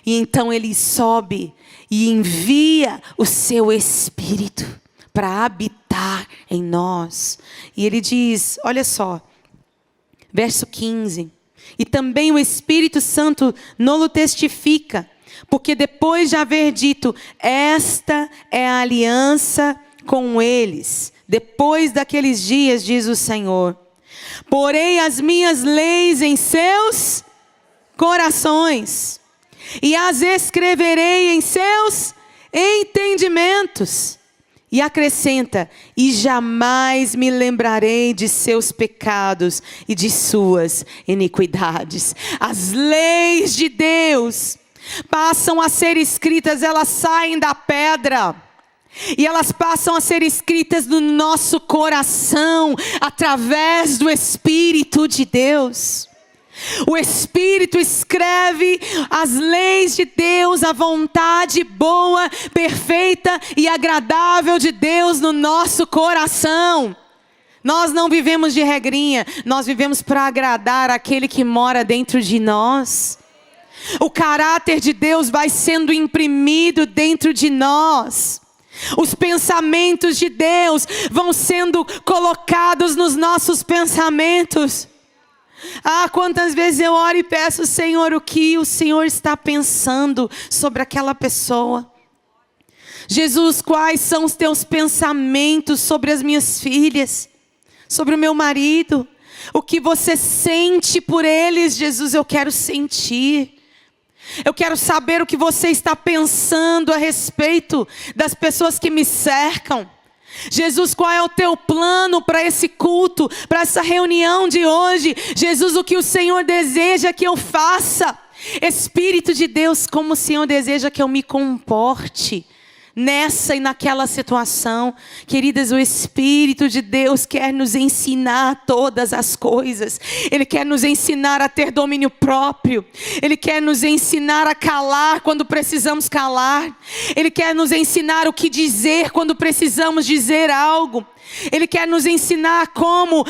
E então Ele sobe e envia o seu Espírito para habitar em nós. E Ele diz, olha só, verso 15. E também o Espírito Santo nolo testifica, Porque depois de haver dito, esta é a aliança com eles, depois daqueles dias, diz o Senhor, porei as minhas leis em seus corações, e as escreverei em seus entendimentos. E acrescenta, e jamais me lembrarei de seus pecados e de suas iniquidades. As leis de Deus passam a ser escritas, elas saem da pedra. E elas passam a ser escritas no nosso coração, através do Espírito de Deus. O Espírito escreve as leis de Deus, a vontade boa, perfeita e agradável de Deus no nosso coração. Nós não vivemos de regrinha, nós vivemos para agradar aquele que mora dentro de nós. O caráter de Deus vai sendo imprimido dentro de nós. Os pensamentos de Deus vão sendo colocados nos nossos pensamentos. Quantas vezes eu oro e peço, Senhor, o que o Senhor está pensando sobre aquela pessoa? Jesus, quais são os teus pensamentos sobre as minhas filhas? Sobre o meu marido? O que você sente por eles, Jesus, eu quero sentir. Eu quero saber o que você está pensando a respeito das pessoas que me cercam. Jesus, qual é o teu plano para esse culto, para essa reunião de hoje? Jesus, o que o Senhor deseja que eu faça? Espírito de Deus, como o Senhor deseja que eu me comporte nessa e naquela situação? Queridas, o Espírito de Deus quer nos ensinar todas as coisas. Ele quer nos ensinar a ter domínio próprio. Ele quer nos ensinar a calar quando precisamos calar. Ele quer nos ensinar o que dizer quando precisamos dizer algo. Ele quer nos ensinar como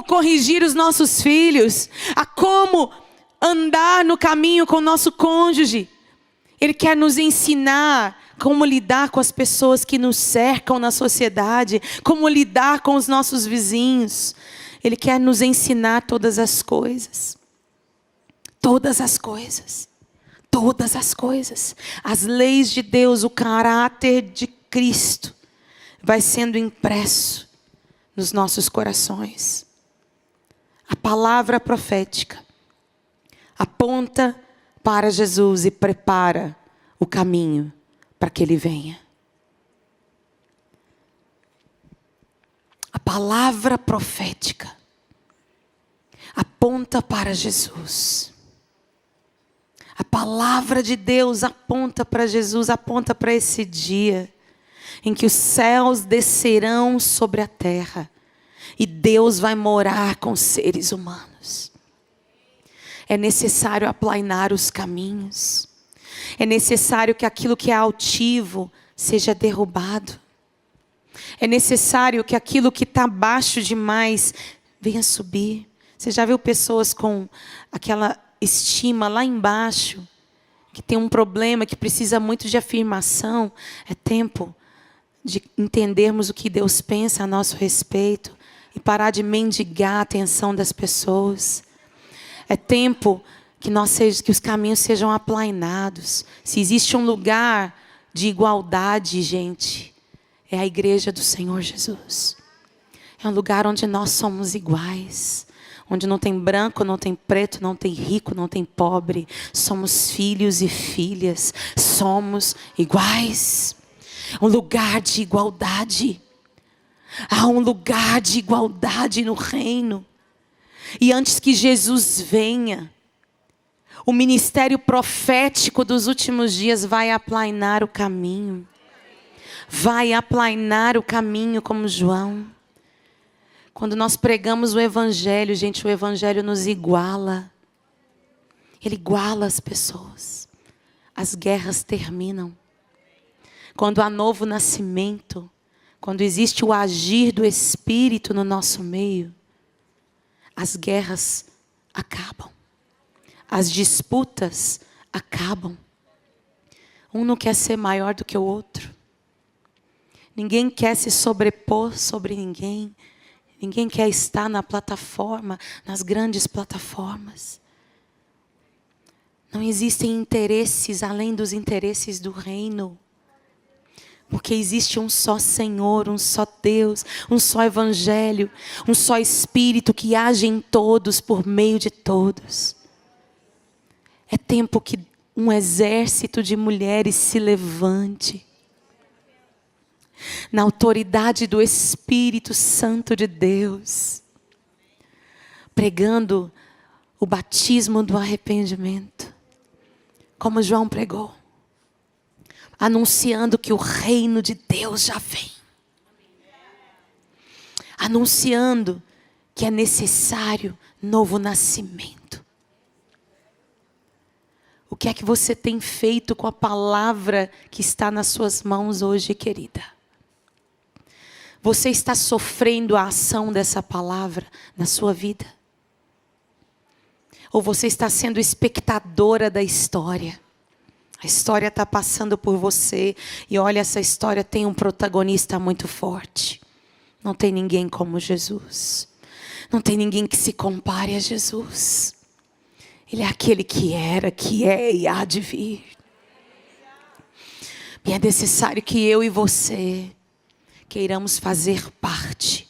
corrigir os nossos filhos, a como andar no caminho com o nosso cônjuge. Ele quer nos ensinar como lidar com as pessoas que nos cercam na sociedade, como lidar com os nossos vizinhos. Ele quer nos ensinar todas as coisas. Todas as coisas. Todas as coisas. As leis de Deus, o caráter de Cristo vai sendo impresso nos nossos corações. A palavra profética aponta para Jesus e prepara o caminho para que Ele venha. A palavra profética aponta para Jesus. A palavra de Deus aponta para Jesus, aponta para esse dia em que os céus descerão sobre a terra e Deus vai morar com os seres humanos. É necessário aplainar os caminhos. É necessário que aquilo que é altivo seja derrubado. É necessário que aquilo que está baixo demais venha subir. Você já viu pessoas com aquela estima lá embaixo, que tem um problema, que precisa muito de afirmação? É tempo de entendermos o que Deus pensa a nosso respeito e parar de mendigar a atenção das pessoas. É tempo que os caminhos sejam aplainados. Se existe um lugar de igualdade, gente, é a igreja do Senhor Jesus. É um lugar onde nós somos iguais. Onde não tem branco, não tem preto, não tem rico, não tem pobre. Somos filhos e filhas. Somos iguais. Um lugar de igualdade. Há um lugar de igualdade no reino. E antes que Jesus venha, o ministério profético dos últimos dias vai aplainar o caminho. Vai aplainar o caminho como João. Quando nós pregamos o Evangelho, gente, o Evangelho nos iguala. Ele iguala as pessoas. As guerras terminam. Quando há novo nascimento, quando existe o agir do Espírito no nosso meio, as guerras acabam. As disputas acabam. Um não quer ser maior do que o outro. Ninguém quer se sobrepor sobre ninguém. Ninguém quer estar na plataforma, nas grandes plataformas. Não existem interesses além dos interesses do reino. Porque existe um só Senhor, um só Deus, um só Evangelho, um só Espírito que age em todos, por meio de todos. É tempo que um exército de mulheres se levante, na autoridade do Espírito Santo de Deus, pregando o batismo do arrependimento, como João pregou, anunciando que o reino de Deus já vem, anunciando que é necessário novo nascimento. O que é que você tem feito com a palavra que está nas suas mãos hoje, querida? Você está sofrendo a ação dessa palavra na sua vida? Ou você está sendo espectadora da história? A história está passando por você e olha, essa história tem um protagonista muito forte. Não tem ninguém como Jesus. Não tem ninguém que se compare a Jesus. Ele é aquele que era, que é e há de vir. E é necessário que eu e você queiramos fazer parte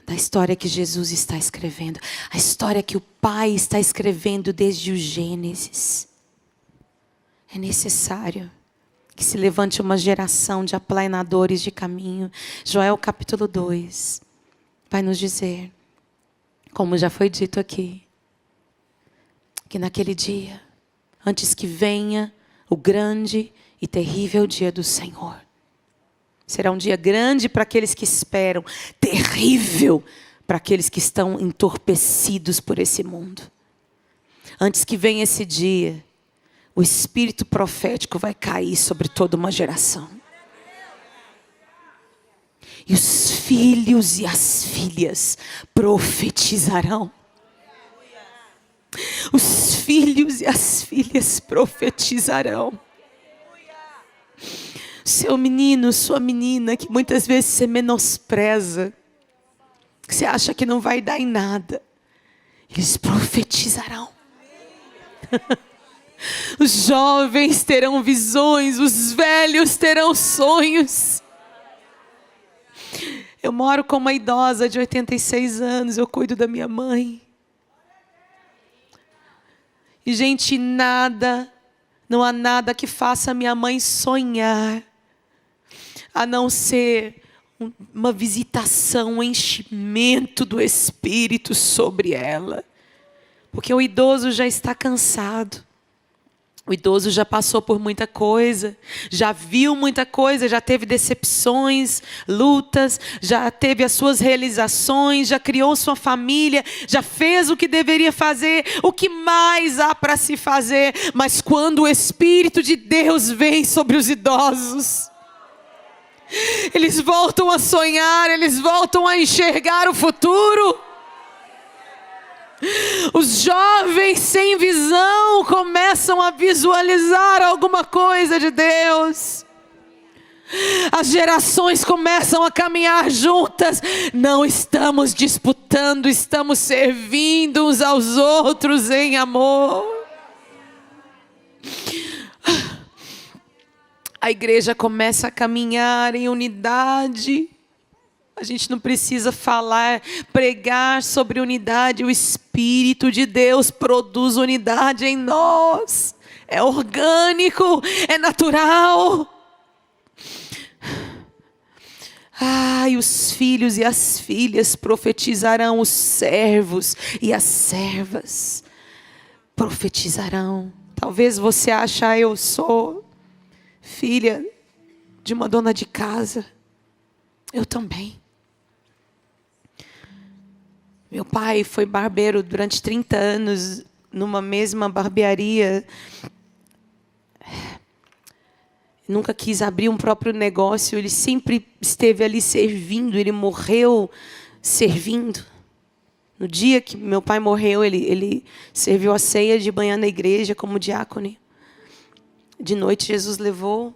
da história que Jesus está escrevendo. A história que o Pai está escrevendo desde o Gênesis. É necessário que se levante uma geração de aplanadores de caminho. Joel capítulo 2 vai nos dizer, como já foi dito aqui, que naquele dia, antes que venha o grande e terrível dia do Senhor, será um dia grande para aqueles que esperam, terrível para aqueles que estão entorpecidos por esse mundo. Antes que venha esse dia, o espírito profético vai cair sobre toda uma geração. E os filhos e as filhas profetizarão. Os filhos e as filhas profetizarão. Seu menino, sua menina, que muitas vezes você menospreza, que você acha que não vai dar em nada, eles profetizarão. Os jovens terão visões, os velhos terão sonhos. Eu moro com uma idosa de 86 anos, eu cuido da minha mãe. E gente, não há nada que faça minha mãe sonhar, a não ser uma visitação, um enchimento do Espírito sobre ela. Porque o idoso já está cansado. O idoso já passou por muita coisa, já viu muita coisa, já teve decepções, lutas, já teve as suas realizações, já criou sua família, já fez o que deveria fazer, o que mais há para se fazer. Mas quando o Espírito de Deus vem sobre os idosos, eles voltam a sonhar, eles voltam a enxergar o futuro. Os jovens sem visão começam a visualizar alguma coisa de Deus. As gerações começam a caminhar juntas. Não estamos disputando, estamos servindo uns aos outros em amor. A igreja começa a caminhar em unidade. A gente não precisa falar, pregar sobre unidade. O Espírito de Deus produz unidade em nós. É orgânico, é natural. E os filhos e as filhas profetizarão, os servos e as servas profetizarão. Talvez você ache, eu sou filha de uma dona de casa. Eu também. Meu pai foi barbeiro durante 30 anos, numa mesma barbearia. Nunca quis abrir um próprio negócio, ele sempre esteve ali servindo, ele morreu servindo. No dia que meu pai morreu, ele serviu a ceia de manhã na igreja como diácono. De noite Jesus levou.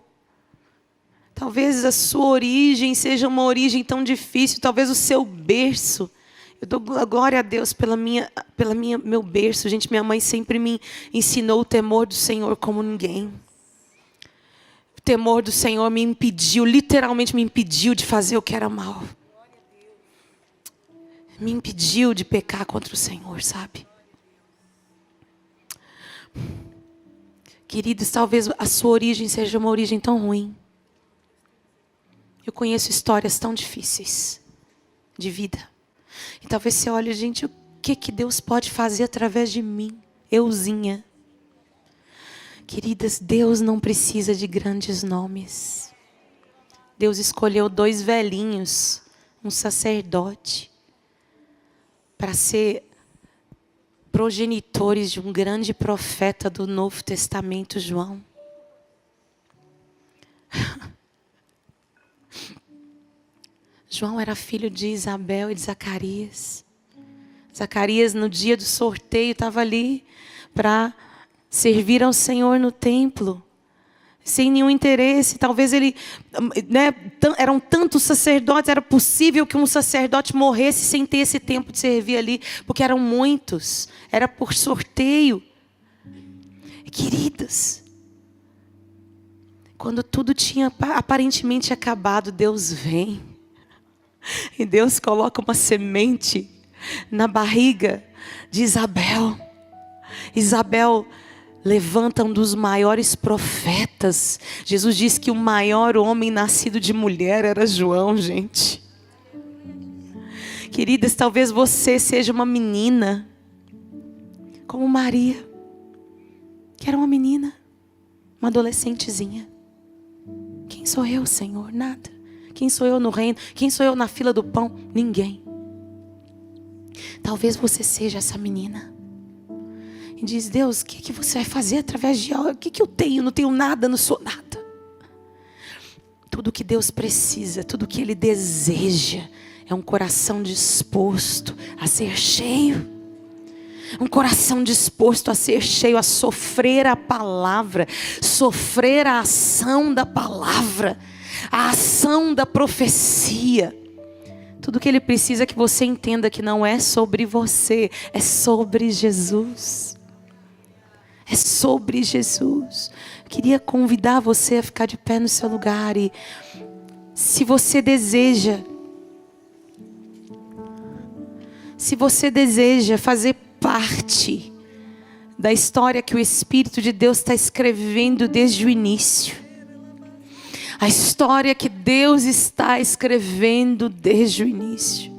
Talvez a sua origem seja uma origem tão difícil, talvez o seu berço Eu dou glória a Deus meu berço. Gente, minha mãe sempre me ensinou o temor do Senhor como ninguém. O temor do Senhor me impediu, literalmente me impediu de fazer o que era mal. Me impediu de pecar contra o Senhor, sabe? Queridos, talvez a sua origem seja uma origem tão ruim. Eu conheço histórias tão difíceis de vida. E talvez você olhe, gente, o que Deus pode fazer através de mim? Euzinha. Queridas, Deus não precisa de grandes nomes. Deus escolheu 2 velhinhos, um sacerdote, para ser progenitores de um grande profeta do Novo Testamento, João. João era filho de Isabel e de Zacarias. Zacarias, no dia do sorteio, estava ali para servir ao Senhor no templo, sem nenhum interesse. Talvez ele, eram tantos sacerdotes, era possível que um sacerdote morresse sem ter esse tempo de servir ali, porque eram muitos, era por sorteio. Queridas, quando tudo tinha aparentemente acabado, Deus vem. E Deus coloca uma semente na barriga de Isabel. Isabel levanta um dos maiores profetas. Jesus disse que o maior homem nascido de mulher era João, gente. Queridas, talvez você seja uma menina, como Maria, que era uma menina, uma adolescentezinha. Quem sou eu, Senhor? Nada. Quem sou eu no reino? Quem sou eu na fila do pão? Ninguém. Talvez você seja essa menina. E diz, Deus, o que você vai fazer através de algo? O que eu tenho? Não tenho nada, não sou nada. Tudo que Deus precisa, tudo que Ele deseja, é um coração disposto a ser cheio. Um coração disposto a ser cheio, a sofrer a palavra, sofrer a ação da palavra, a ação da profecia. Tudo que Ele precisa é que você entenda que não é sobre você, é sobre Jesus. É sobre Jesus. Eu queria convidar você a ficar de pé no seu lugar. E se você deseja fazer parte da história que o Espírito de Deus está escrevendo desde o início, a história que Deus está escrevendo desde o início,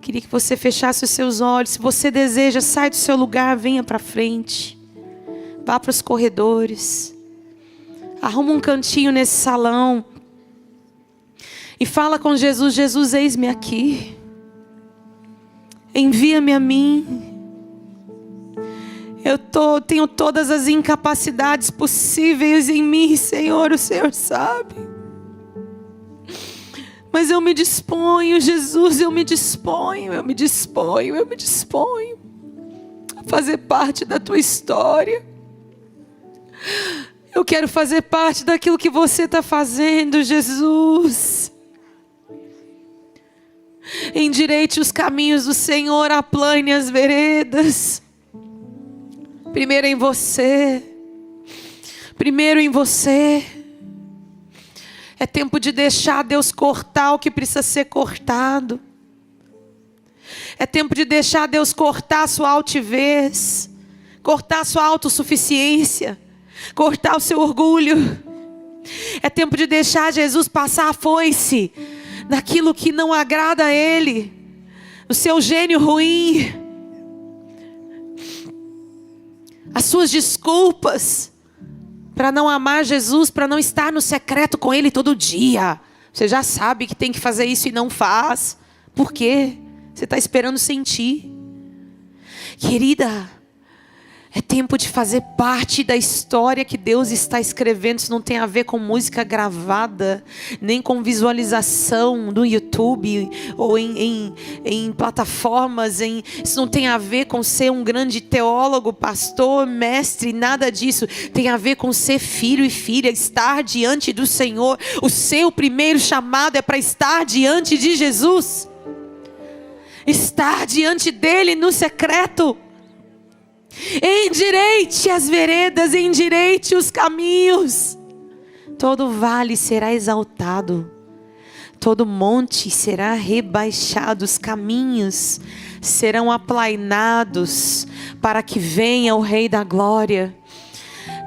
queria que você fechasse os seus olhos. Se você deseja, sai do seu lugar, venha para frente, vá para os corredores, arruma um cantinho nesse salão e fala com Jesus. Jesus, eis-me aqui, envia-me a mim. Tenho todas as incapacidades possíveis em mim, Senhor, o Senhor sabe. Mas eu me disponho, Jesus, eu me disponho a fazer parte da tua história. Eu quero fazer parte daquilo que você está fazendo, Jesus. Endireite os caminhos do Senhor, aplane as veredas. Primeiro em você. É tempo de deixar Deus cortar o que precisa ser cortado. É tempo de deixar Deus cortar a sua altivez, cortar a sua autossuficiência, cortar o seu orgulho. É tempo de deixar Jesus passar a foice naquilo que não agrada a Ele, o seu gênio ruim, as suas desculpas para não amar Jesus, para não estar no secreto com Ele todo dia. Você já sabe que tem que fazer isso e não faz. Por quê? Você está esperando sentir. Querida, é tempo de fazer parte da história que Deus está escrevendo. Isso não tem a ver com música gravada, nem com visualização no YouTube ou em plataformas. Isso não tem a ver com ser um grande teólogo, pastor, mestre, nada disso. Tem a ver com ser filho e filha, estar diante do Senhor. O seu primeiro chamado é para estar diante de Jesus. estar diante dele no secreto. Endireite as veredas, endireite os caminhos. Todo vale será exaltado, todo monte será rebaixado, os caminhos serão aplainados, para que venha o Rei da Glória.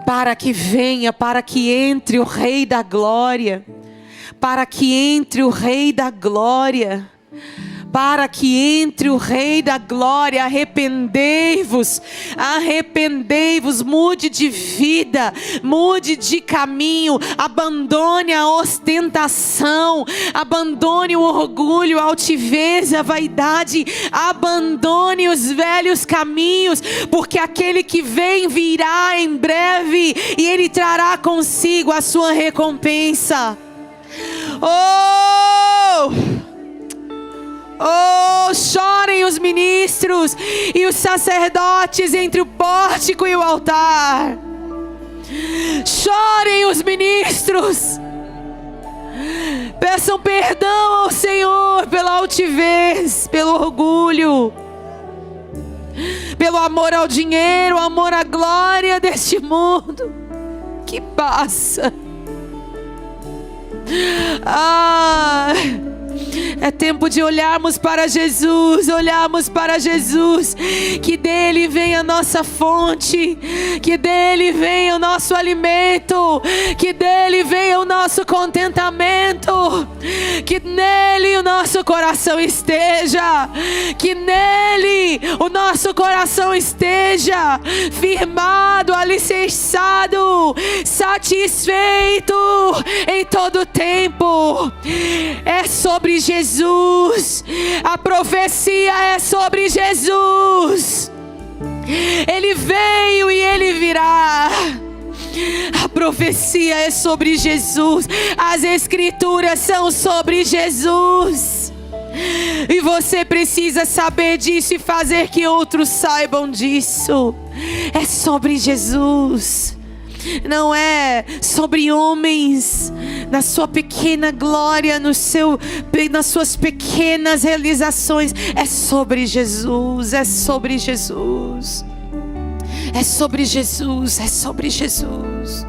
Para que venha, para que entre o Rei da Glória. Para que entre o Rei da Glória. Para que entre o Rei da Glória. Arrependei-vos, arrependei-vos, mude de vida, mude de caminho, abandone a ostentação, abandone o orgulho, a altivez, a vaidade, abandone os velhos caminhos, porque aquele que vem virá em breve e ele trará consigo a sua recompensa. Oh, chorem os ministros e os sacerdotes entre o pórtico e o altar. Chorem os ministros. Peçam perdão ao Senhor pela altivez, pelo orgulho, pelo amor ao dinheiro, amor à glória deste mundo que passa. É tempo de olharmos para Jesus, que dele vem a nossa fonte, que dele vem o nosso alimento, que dele vem o nosso contentamento, que nele o nosso coração esteja, que nele o nosso coração esteja firmado, alicerçado, satisfeito em todo tempo. É sobre Jesus, a profecia é sobre Jesus. Ele veio e ele virá. A profecia é sobre Jesus, as escrituras são sobre Jesus. E você precisa saber disso e fazer que outros saibam disso. É sobre Jesus. Não é sobre homens, na sua pequena glória, nas suas pequenas realizações. É sobre Jesus, é sobre Jesus. É sobre Jesus, é sobre Jesus.